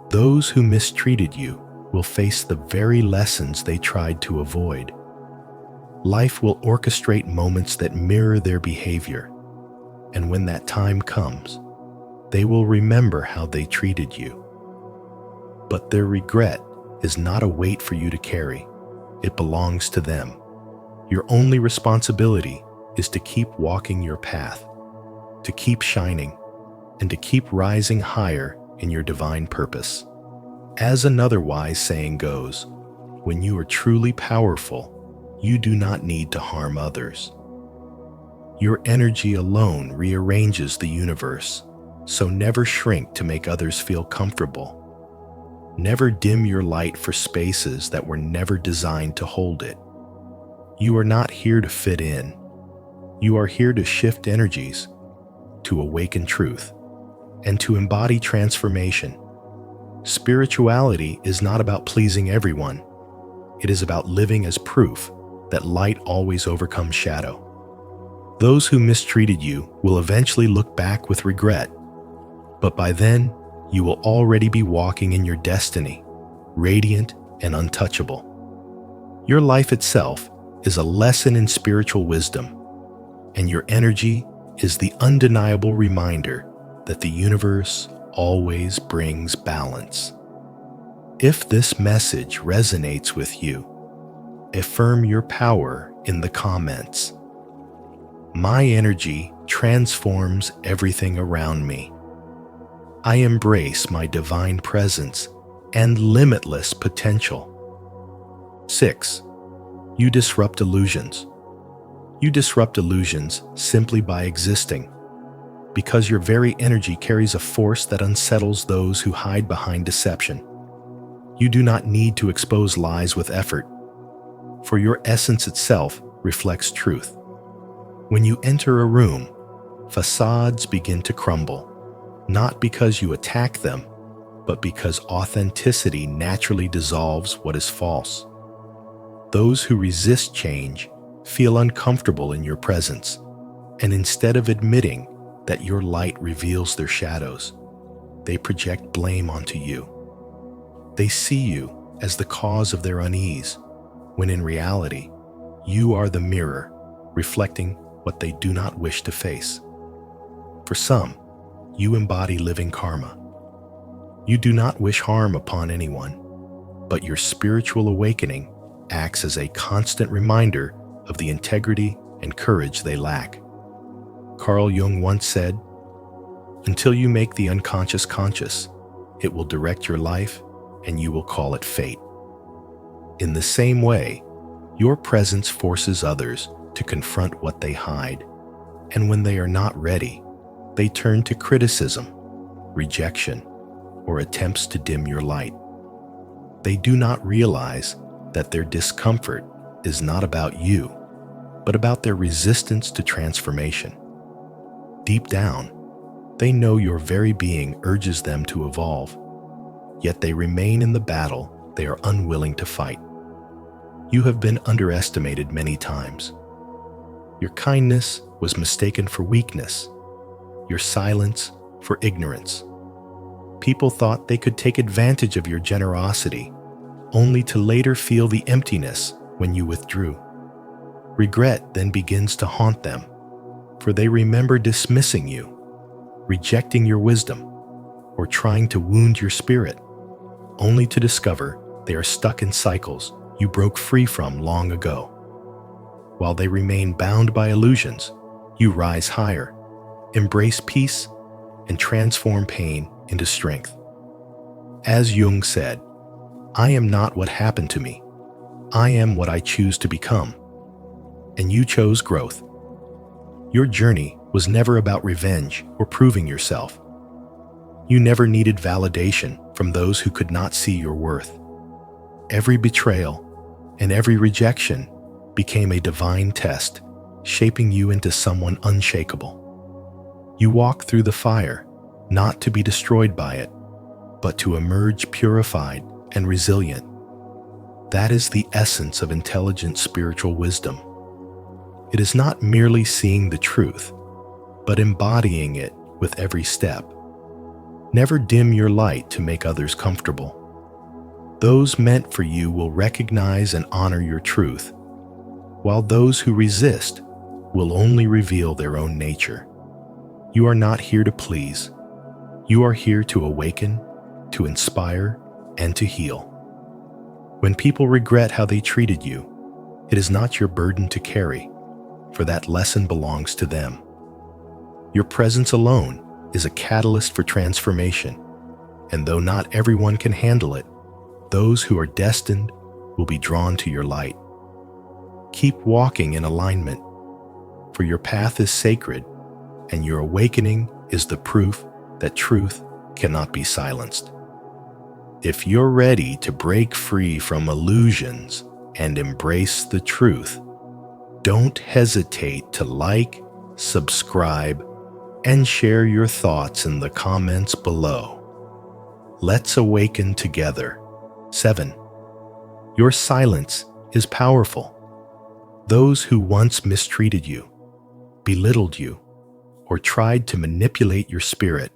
those who mistreated you will face the very lessons they tried to avoid. Life will orchestrate moments that mirror their behavior, and when that time comes, they will remember how they treated you. But their regret is not a weight for you to carry. It belongs to them. Your only responsibility is to keep walking your path, to keep shining, and to keep rising higher in your divine purpose. As another wise saying goes, when you are truly powerful, you do not need to harm others. Your energy alone rearranges the universe, so never shrink to make others feel comfortable. Never dim your light for spaces that were never designed to hold it. You are not here to fit in. You are here to shift energies, to awaken truth, and to embody transformation. Spirituality is not about pleasing everyone. It is about living as proof that light always overcomes shadow. Those who mistreated you will eventually look back with regret, but by then, you will already be walking in your destiny, radiant and untouchable. Your life itself is a lesson in spiritual wisdom, and your energy is the undeniable reminder that the universe always brings balance. If this message resonates with you, affirm your power in the comments. My energy transforms everything around me. I embrace my divine presence and limitless potential. 6. You disrupt illusions. You disrupt illusions simply by existing, because your very energy carries a force that unsettles those who hide behind deception. You do not need to expose lies with effort, for your essence itself reflects truth. When you enter a room, facades begin to crumble, not because you attack them, but because authenticity naturally dissolves what is false. Those who resist change feel uncomfortable in your presence, and instead of admitting that your light reveals their shadows, they project blame onto you. They see you as the cause of their unease, when in reality, you are the mirror reflecting what they do not wish to face. For some, you embody living karma. You do not wish harm upon anyone, but your spiritual awakening acts as a constant reminder of the integrity and courage they lack. Carl Jung once said, "Until you make the unconscious conscious, it will direct your life and you will call it fate." In the same way, your presence forces others to confront what they hide, and when they are not ready, they turn to criticism, rejection, or attempts to dim your light. They do not realize that their discomfort is not about you, but about their resistance to transformation. Deep down, they know your very being urges them to evolve, yet they remain in the battle they are unwilling to fight. You have been underestimated many times. Your kindness was mistaken for weakness, your silence for ignorance. People thought they could take advantage of your generosity, only to later feel the emptiness when you withdrew. Regret then begins to haunt them, for they remember dismissing you, rejecting your wisdom, or trying to wound your spirit, only to discover they are stuck in cycles you broke free from long ago. While they remain bound by illusions, you rise higher, embrace peace, and transform pain into strength. As Jung said, "I am not what happened to me. I am what I choose to become. And you chose growth. Your journey was never about revenge or proving yourself. You never needed validation from those who could not see your worth. Every betrayal and every rejection became a divine test, shaping you into someone unshakable. You walk through the fire, not to be destroyed by it, but to emerge purified and resilient. That is the essence of intelligent spiritual wisdom. It is not merely seeing the truth, but embodying it with every step. Never dim your light to make others comfortable. Those meant for you will recognize and honor your truth, while those who resist will only reveal their own nature. You are not here to please. You are here to awaken, to inspire, and to heal. When people regret how they treated you, it is not your burden to carry, for that lesson belongs to them. Your presence alone is a catalyst for transformation, and though not everyone can handle it, those who are destined will be drawn to your light. Keep walking in alignment, for your path is sacred, and your awakening is the proof that truth cannot be silenced. If you're ready to break free from illusions and embrace the truth, don't hesitate to like, subscribe, and share your thoughts in the comments below. Let's awaken together. 7. Your silence is powerful. Those who once mistreated you, belittled you, or tried to manipulate your spirit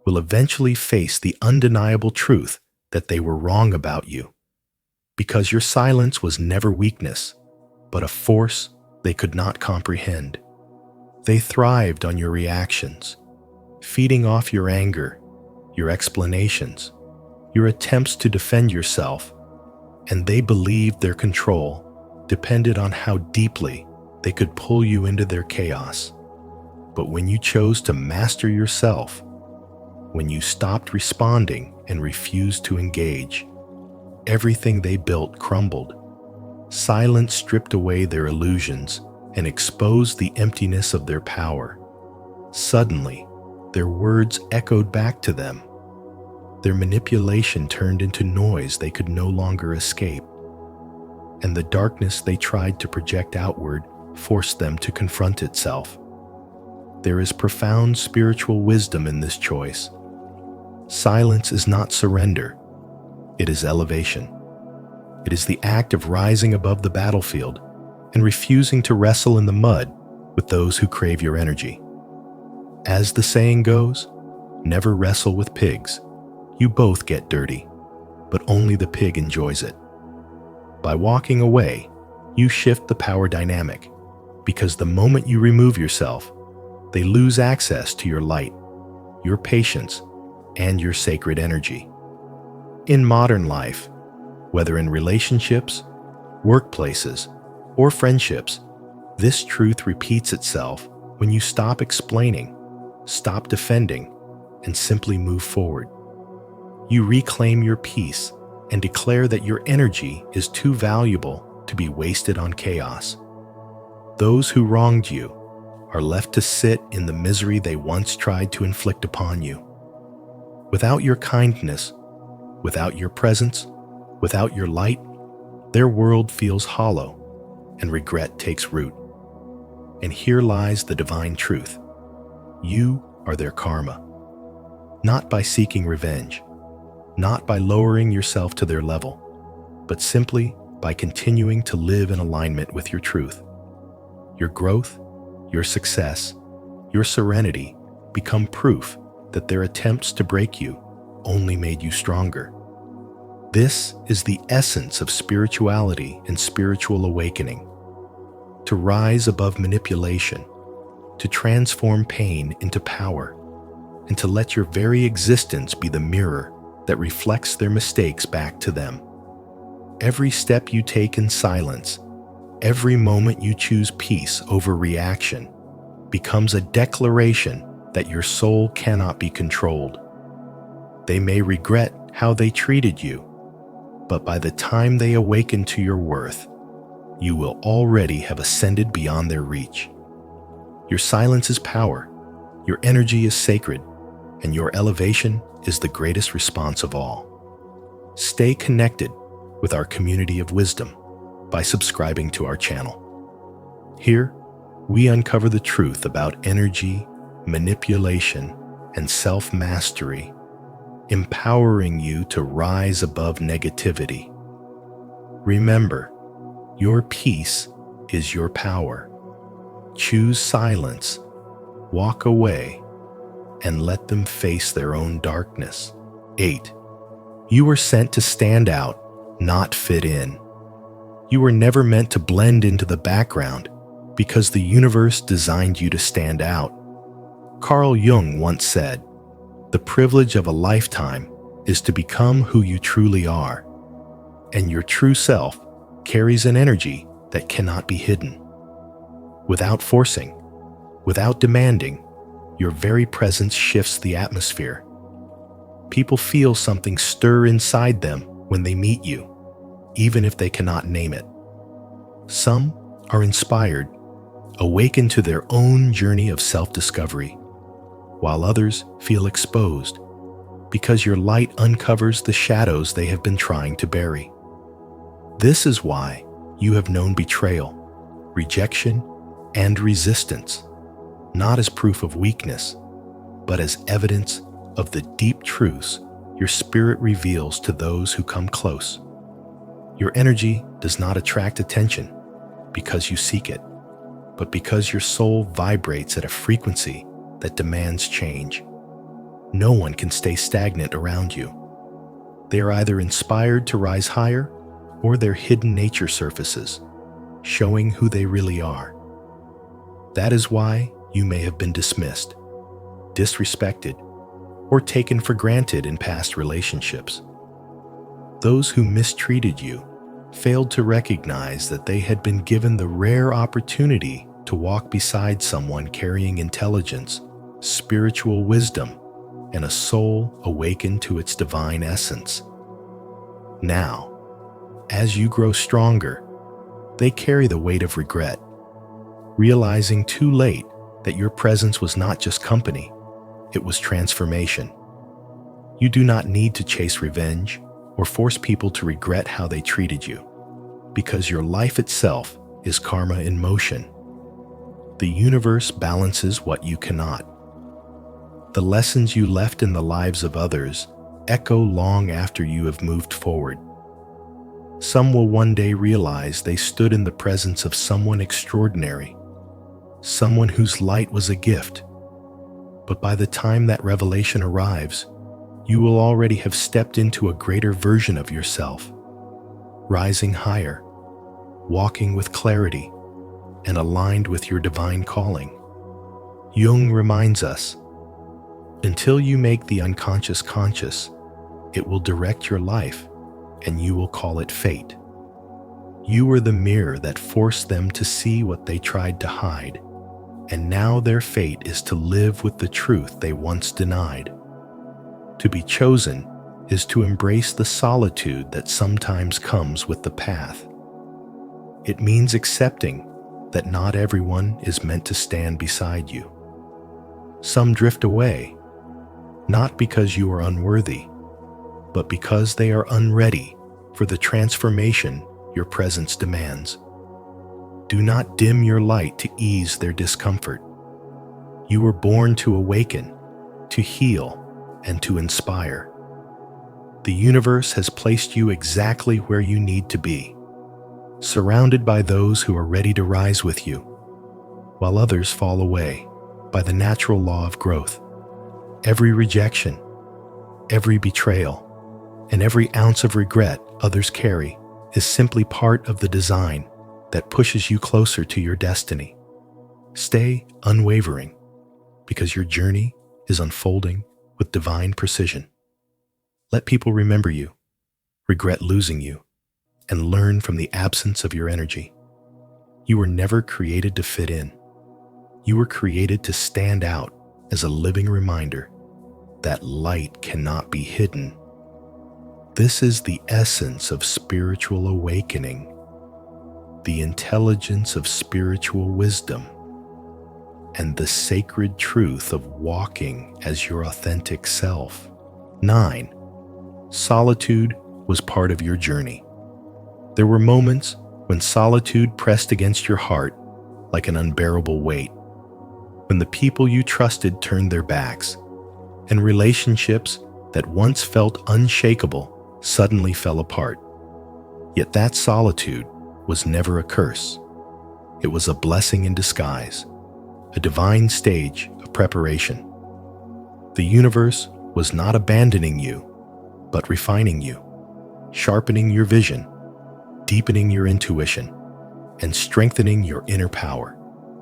will eventually face the undeniable truth that they were wrong about you, because your silence was never weakness, but a force they could not comprehend. They thrived on your reactions, feeding off your anger, your explanations, your attempts to defend yourself, and they believed their control depended on how deeply they could pull you into their chaos. But when you chose to master yourself, when you stopped responding and refused to engage, everything they built crumbled. Silence stripped away their illusions and exposed the emptiness of their power. Suddenly, their words echoed back to them. Their manipulation turned into noise they could no longer escape, and the darkness they tried to project outward forced them to confront itself. There is profound spiritual wisdom in this choice. Silence is not surrender. It is elevation. It is the act of rising above the battlefield and refusing to wrestle in the mud with those who crave your energy. As the saying goes, never wrestle with pigs. You both get dirty, but only the pig enjoys it. By walking away, you shift the power dynamic, because the moment you remove yourself, they lose access to your light, your patience, and your sacred energy. In modern life, whether in relationships, workplaces, or friendships, this truth repeats itself when you stop explaining, stop defending, and simply move forward. You reclaim your peace and declare that your energy is too valuable to be wasted on chaos. Those who wronged you are left to sit in the misery they once tried to inflict upon you. Without your kindness, without your presence, without your light, their world feels hollow and regret takes root. And here lies the divine truth. You are their karma. Not by seeking revenge, not by lowering yourself to their level, but simply by continuing to live in alignment with your truth. Your growth, your success, your serenity become proof that their attempts to break you only made you stronger. This is the essence of spirituality and spiritual awakening. To rise above manipulation, to transform pain into power, and to let your very existence be the mirror that reflects their mistakes back to them. Every step you take in silence, every moment you choose peace over reaction, becomes a declaration that your soul cannot be controlled. They may regret how they treated you, But by the time they awaken to your worth, you will already have ascended beyond their reach. Your silence is power, your energy is sacred, and your elevation is the greatest response of all. Stay connected with our community of wisdom by subscribing to our channel. Here, we uncover the truth about energy, manipulation, and self-mastery, empowering you to rise above negativity. Remember, your peace is your power. Choose silence, walk away, and let them face their own darkness. 8. You were sent to stand out, not fit in. You were never meant to blend into the background because the universe designed you to stand out. Carl Jung once said, "The privilege of a lifetime is to become who you truly are." And your true self carries an energy that cannot be hidden. Without forcing, without demanding, your very presence shifts the atmosphere. People feel something stir inside them when they meet you, even if they cannot name it. Some are inspired, awakened to their own journey of self-discovery, while others feel exposed because your light uncovers the shadows they have been trying to bury. This is why you have known betrayal, rejection, and resistance, not as proof of weakness, but as evidence of the deep truths your spirit reveals to those who come close. Your energy does not attract attention because you seek it, but because your soul vibrates at a frequency that demands change. No one can stay stagnant around you. They are either inspired to rise higher, or their hidden nature surfaces, showing who they really are. That is why you may have been dismissed, disrespected, or taken for granted in past relationships. Those who mistreated you failed to recognize that they had been given the rare opportunity to walk beside someone carrying intelligence, spiritual wisdom, and a soul awakened to its divine essence. Now, as you grow stronger, they carry the weight of regret, realizing too late that your presence was not just company, it was transformation. You do not need to chase revenge or force people to regret how they treated you, because your life itself is karma in motion. The universe balances what you cannot. The lessons you left in the lives of others echo long after you have moved forward. Some will one day realize they stood in the presence of someone extraordinary, someone whose light was a gift. But by the time that revelation arrives, you will already have stepped into a greater version of yourself, rising higher, walking with clarity, and aligned with your divine calling. Jung reminds us, until you make the unconscious conscious, it will direct your life, and you will call it fate. You were the mirror that forced them to see what they tried to hide, and now their fate is to live with the truth they once denied. To be chosen is to embrace the solitude that sometimes comes with the path. It means accepting that not everyone is meant to stand beside you. Some drift away, not because you are unworthy, but because they are unready for the transformation your presence demands. Do not dim your light to ease their discomfort. You were born to awaken, to heal, and to inspire. The universe has placed you exactly where you need to be, surrounded by those who are ready to rise with you, while others fall away by the natural law of growth. Every rejection, every betrayal, and every ounce of regret others carry is simply part of the design that pushes you closer to your destiny. Stay unwavering, because your journey is unfolding with divine precision. Let people remember you, regret losing you, and learn from the absence of your energy. You were never created to fit in. You were created to stand out as a living reminder that light cannot be hidden. This is the essence of spiritual awakening, the intelligence of spiritual wisdom, and the sacred truth of walking as your authentic self. 9. Solitude was part of your journey. There were moments when solitude pressed against your heart like an unbearable weight, when the people you trusted turned their backs, and relationships that once felt unshakable suddenly fell apart. Yet that solitude was never a curse. It was a blessing in disguise, a divine stage of preparation. The universe was not abandoning you, but refining you, sharpening your vision, deepening your intuition, and strengthening your inner power,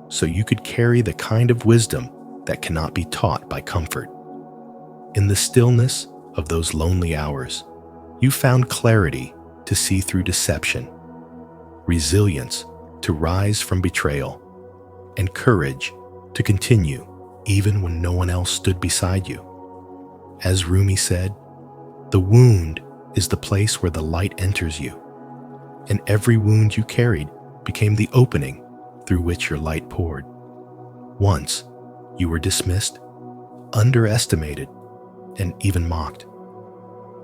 so you could carry the kind of wisdom that cannot be taught by comfort. In the stillness of those lonely hours, you found clarity to see through deception, resilience to rise from betrayal, and courage to continue even when no one else stood beside you. As Rumi said, "The wound is the place where the light enters you," and every wound you carried became the opening through which your light poured. Once, you were dismissed, underestimated, and even mocked.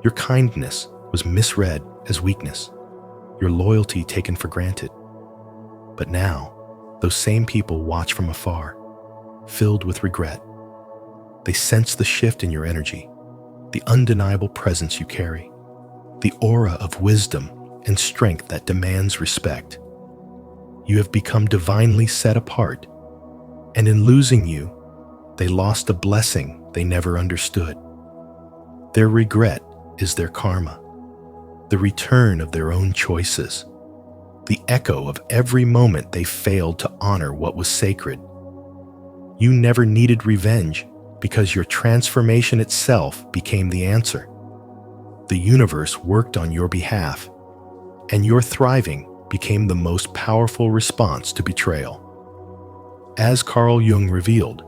Your kindness was misread as weakness, your loyalty taken for granted. But now, those same people watch from afar, filled with regret. They sense the shift in your energy, the undeniable presence you carry, the aura of wisdom and strength that demands respect. You have become divinely set apart, and in losing you, they lost a blessing they never understood. Their regret is their karma, the return of their own choices, the echo of every moment they failed to honor what was sacred. You never needed revenge because your transformation itself became the answer. The universe worked on your behalf, and your thriving became the most powerful response to betrayal. As Carl Jung revealed,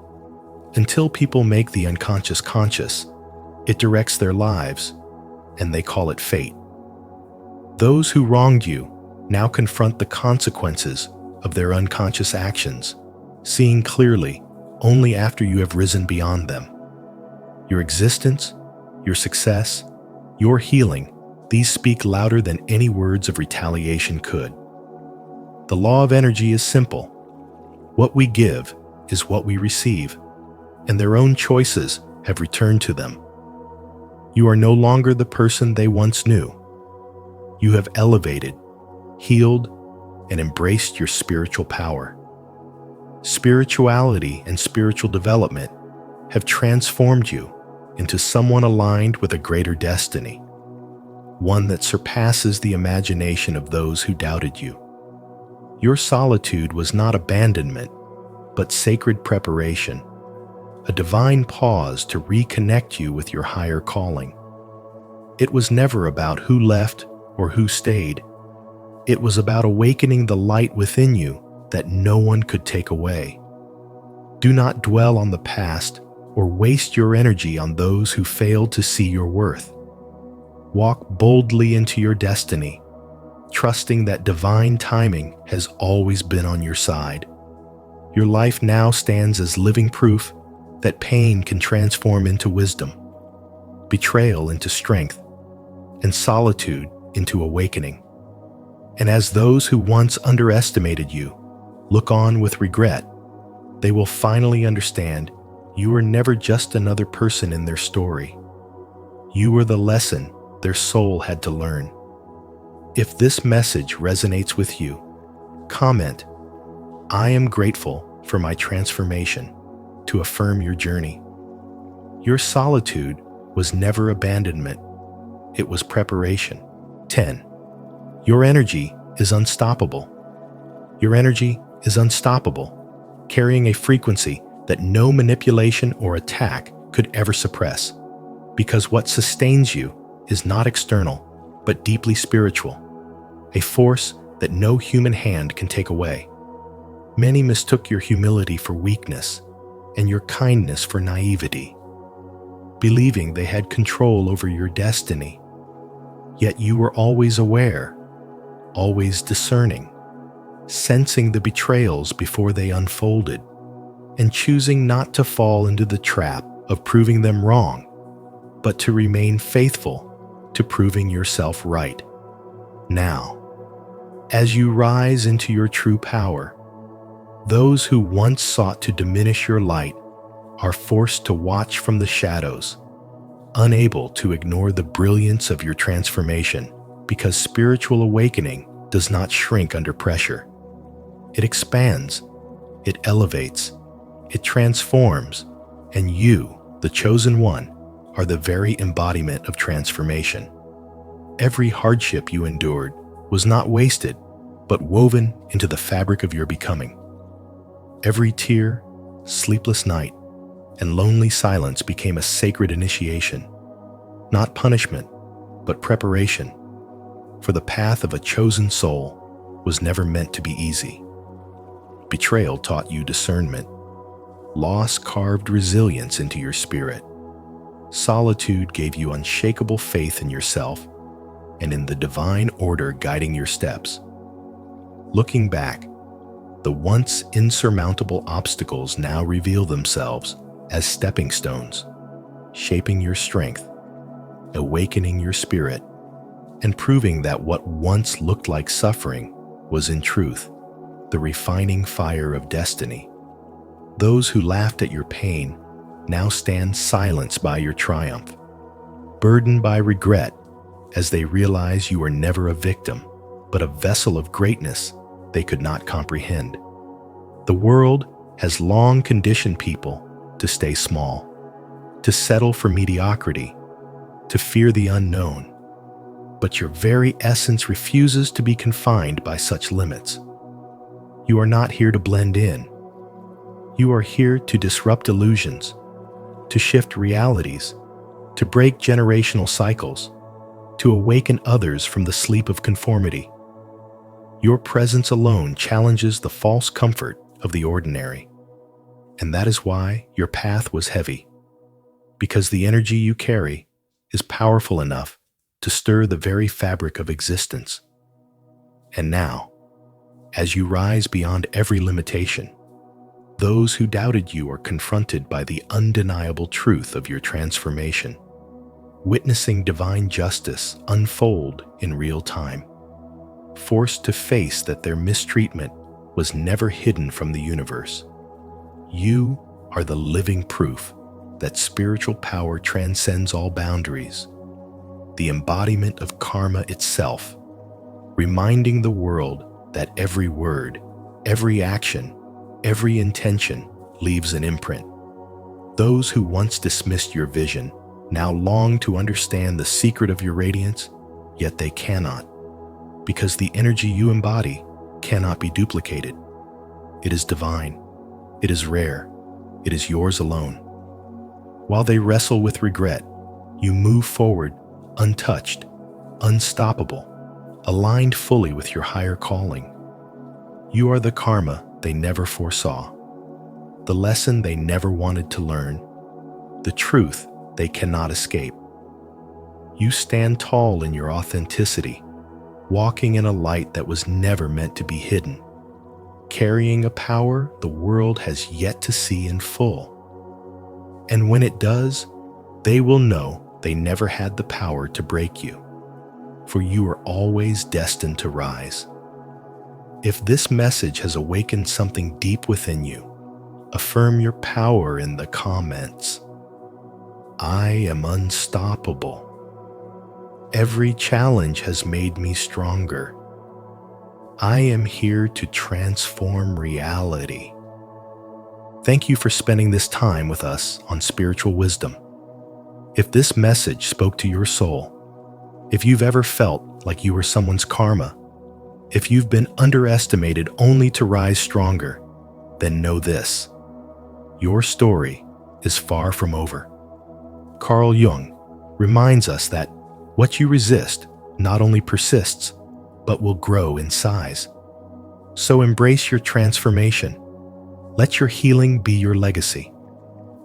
until people make the unconscious conscious, it directs their lives, and they call it fate. Those who wronged you now confront the consequences of their unconscious actions, seeing clearly only after you have risen beyond them. Your existence, your success, your healing, these speak louder than any words of retaliation could. The law of energy is simple. What we give is what we receive, and their own choices have returned to them. You are no longer the person they once knew. You have elevated, healed, and embraced your spiritual power. Spirituality and spiritual development have transformed you into someone aligned with a greater destiny, one that surpasses the imagination of those who doubted you. Your solitude was not abandonment, but sacred preparation, a divine pause to reconnect you with your higher calling. It was never about who left or who stayed. It was about awakening the light within you that no one could take away. Do not dwell on the past or waste your energy on those who failed to see your worth. Walk boldly into your destiny, trusting that divine timing has always been on your side. Your life now stands as living proof that pain can transform into wisdom, betrayal into strength, and solitude into awakening. And as those who once underestimated you look on with regret, they will finally understand you were never just another person in their story. You were the lesson their soul had to learn. If this message resonates with you, comment, "I am grateful for my transformation," to affirm your journey. Your solitude was never abandonment. It was preparation. 10. Your energy is unstoppable. Your energy is unstoppable, carrying a frequency that no manipulation or attack could ever suppress, because what sustains you is not external, but deeply spiritual, a force that no human hand can take away. Many mistook your humility for weakness and your kindness for naivety, believing they had control over your destiny. Yet you were always aware, always discerning, sensing the betrayals before they unfolded, and choosing not to fall into the trap of proving them wrong, but to remain faithful to proving yourself right. Now, as you rise into your true power, those who once sought to diminish your light are forced to watch from the shadows, unable to ignore the brilliance of your transformation, because spiritual awakening does not shrink under pressure. It expands, it elevates, it transforms, and you, the chosen one, are the very embodiment of transformation. Every hardship you endured was not wasted, but woven into the fabric of your becoming. Every tear, sleepless night, and lonely silence became a sacred initiation, not punishment, but preparation, for the path of a chosen soul was never meant to be easy. Betrayal taught you discernment. Loss carved resilience into your spirit. Solitude gave you unshakable faith in yourself and in the divine order guiding your steps. Looking back, the once insurmountable obstacles now reveal themselves as stepping stones, shaping your strength, awakening your spirit, and proving that what once looked like suffering was in truth the refining fire of destiny. Those who laughed at your pain now stand silenced by your triumph, burdened by regret as they realize you were never a victim, but a vessel of greatness they could not comprehend. The world has long conditioned people to stay small, to settle for mediocrity, to fear the unknown. But your very essence refuses to be confined by such limits. You are not here to blend in. You are here to disrupt illusions, to shift realities, to break generational cycles, to awaken others from the sleep of conformity. Your presence alone challenges the false comfort of the ordinary. And that is why your path was heavy, because the energy you carry is powerful enough to stir the very fabric of existence. And now, as you rise beyond every limitation, those who doubted you are confronted by the undeniable truth of your transformation, witnessing divine justice unfold in real time, forced to face that their mistreatment was never hidden from the universe. You are the living proof that spiritual power transcends all boundaries, the embodiment of karma itself, reminding the world that every word, every action, every intention leaves an imprint. Those who once dismissed your vision now long to understand the secret of your radiance, yet they cannot, because the energy you embody cannot be duplicated. It is divine, it is rare, it is yours alone. While they wrestle with regret, you move forward untouched, unstoppable, aligned fully with your higher calling. You are the karma they never foresaw, the lesson they never wanted to learn, the truth they cannot escape. You stand tall in your authenticity, walking in a light that was never meant to be hidden, carrying a power the world has yet to see in full. And when it does, they will know they never had the power to break you, for you are always destined to rise. If this message has awakened something deep within you, affirm your power in the comments. I am unstoppable. Every challenge has made me stronger. I am here to transform reality. Thank you for spending this time with us on Spiritual Wisdom. If this message spoke to your soul, if you've ever felt like you were someone's karma, if you've been underestimated only to rise stronger, then know this: your story is far from over. Carl Jung reminds us that what you resist not only persists, but will grow in size. So embrace your transformation. Let your healing be your legacy.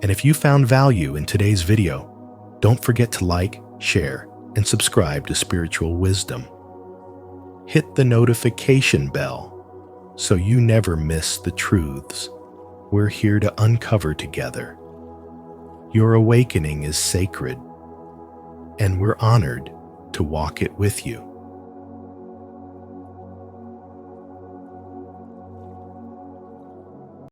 And if you found value in today's video, don't forget to like, share, and subscribe to Spiritual Wisdom. Hit the notification bell so you never miss the truths we're here to uncover together. Your awakening is sacred, and we're honored to walk it with you.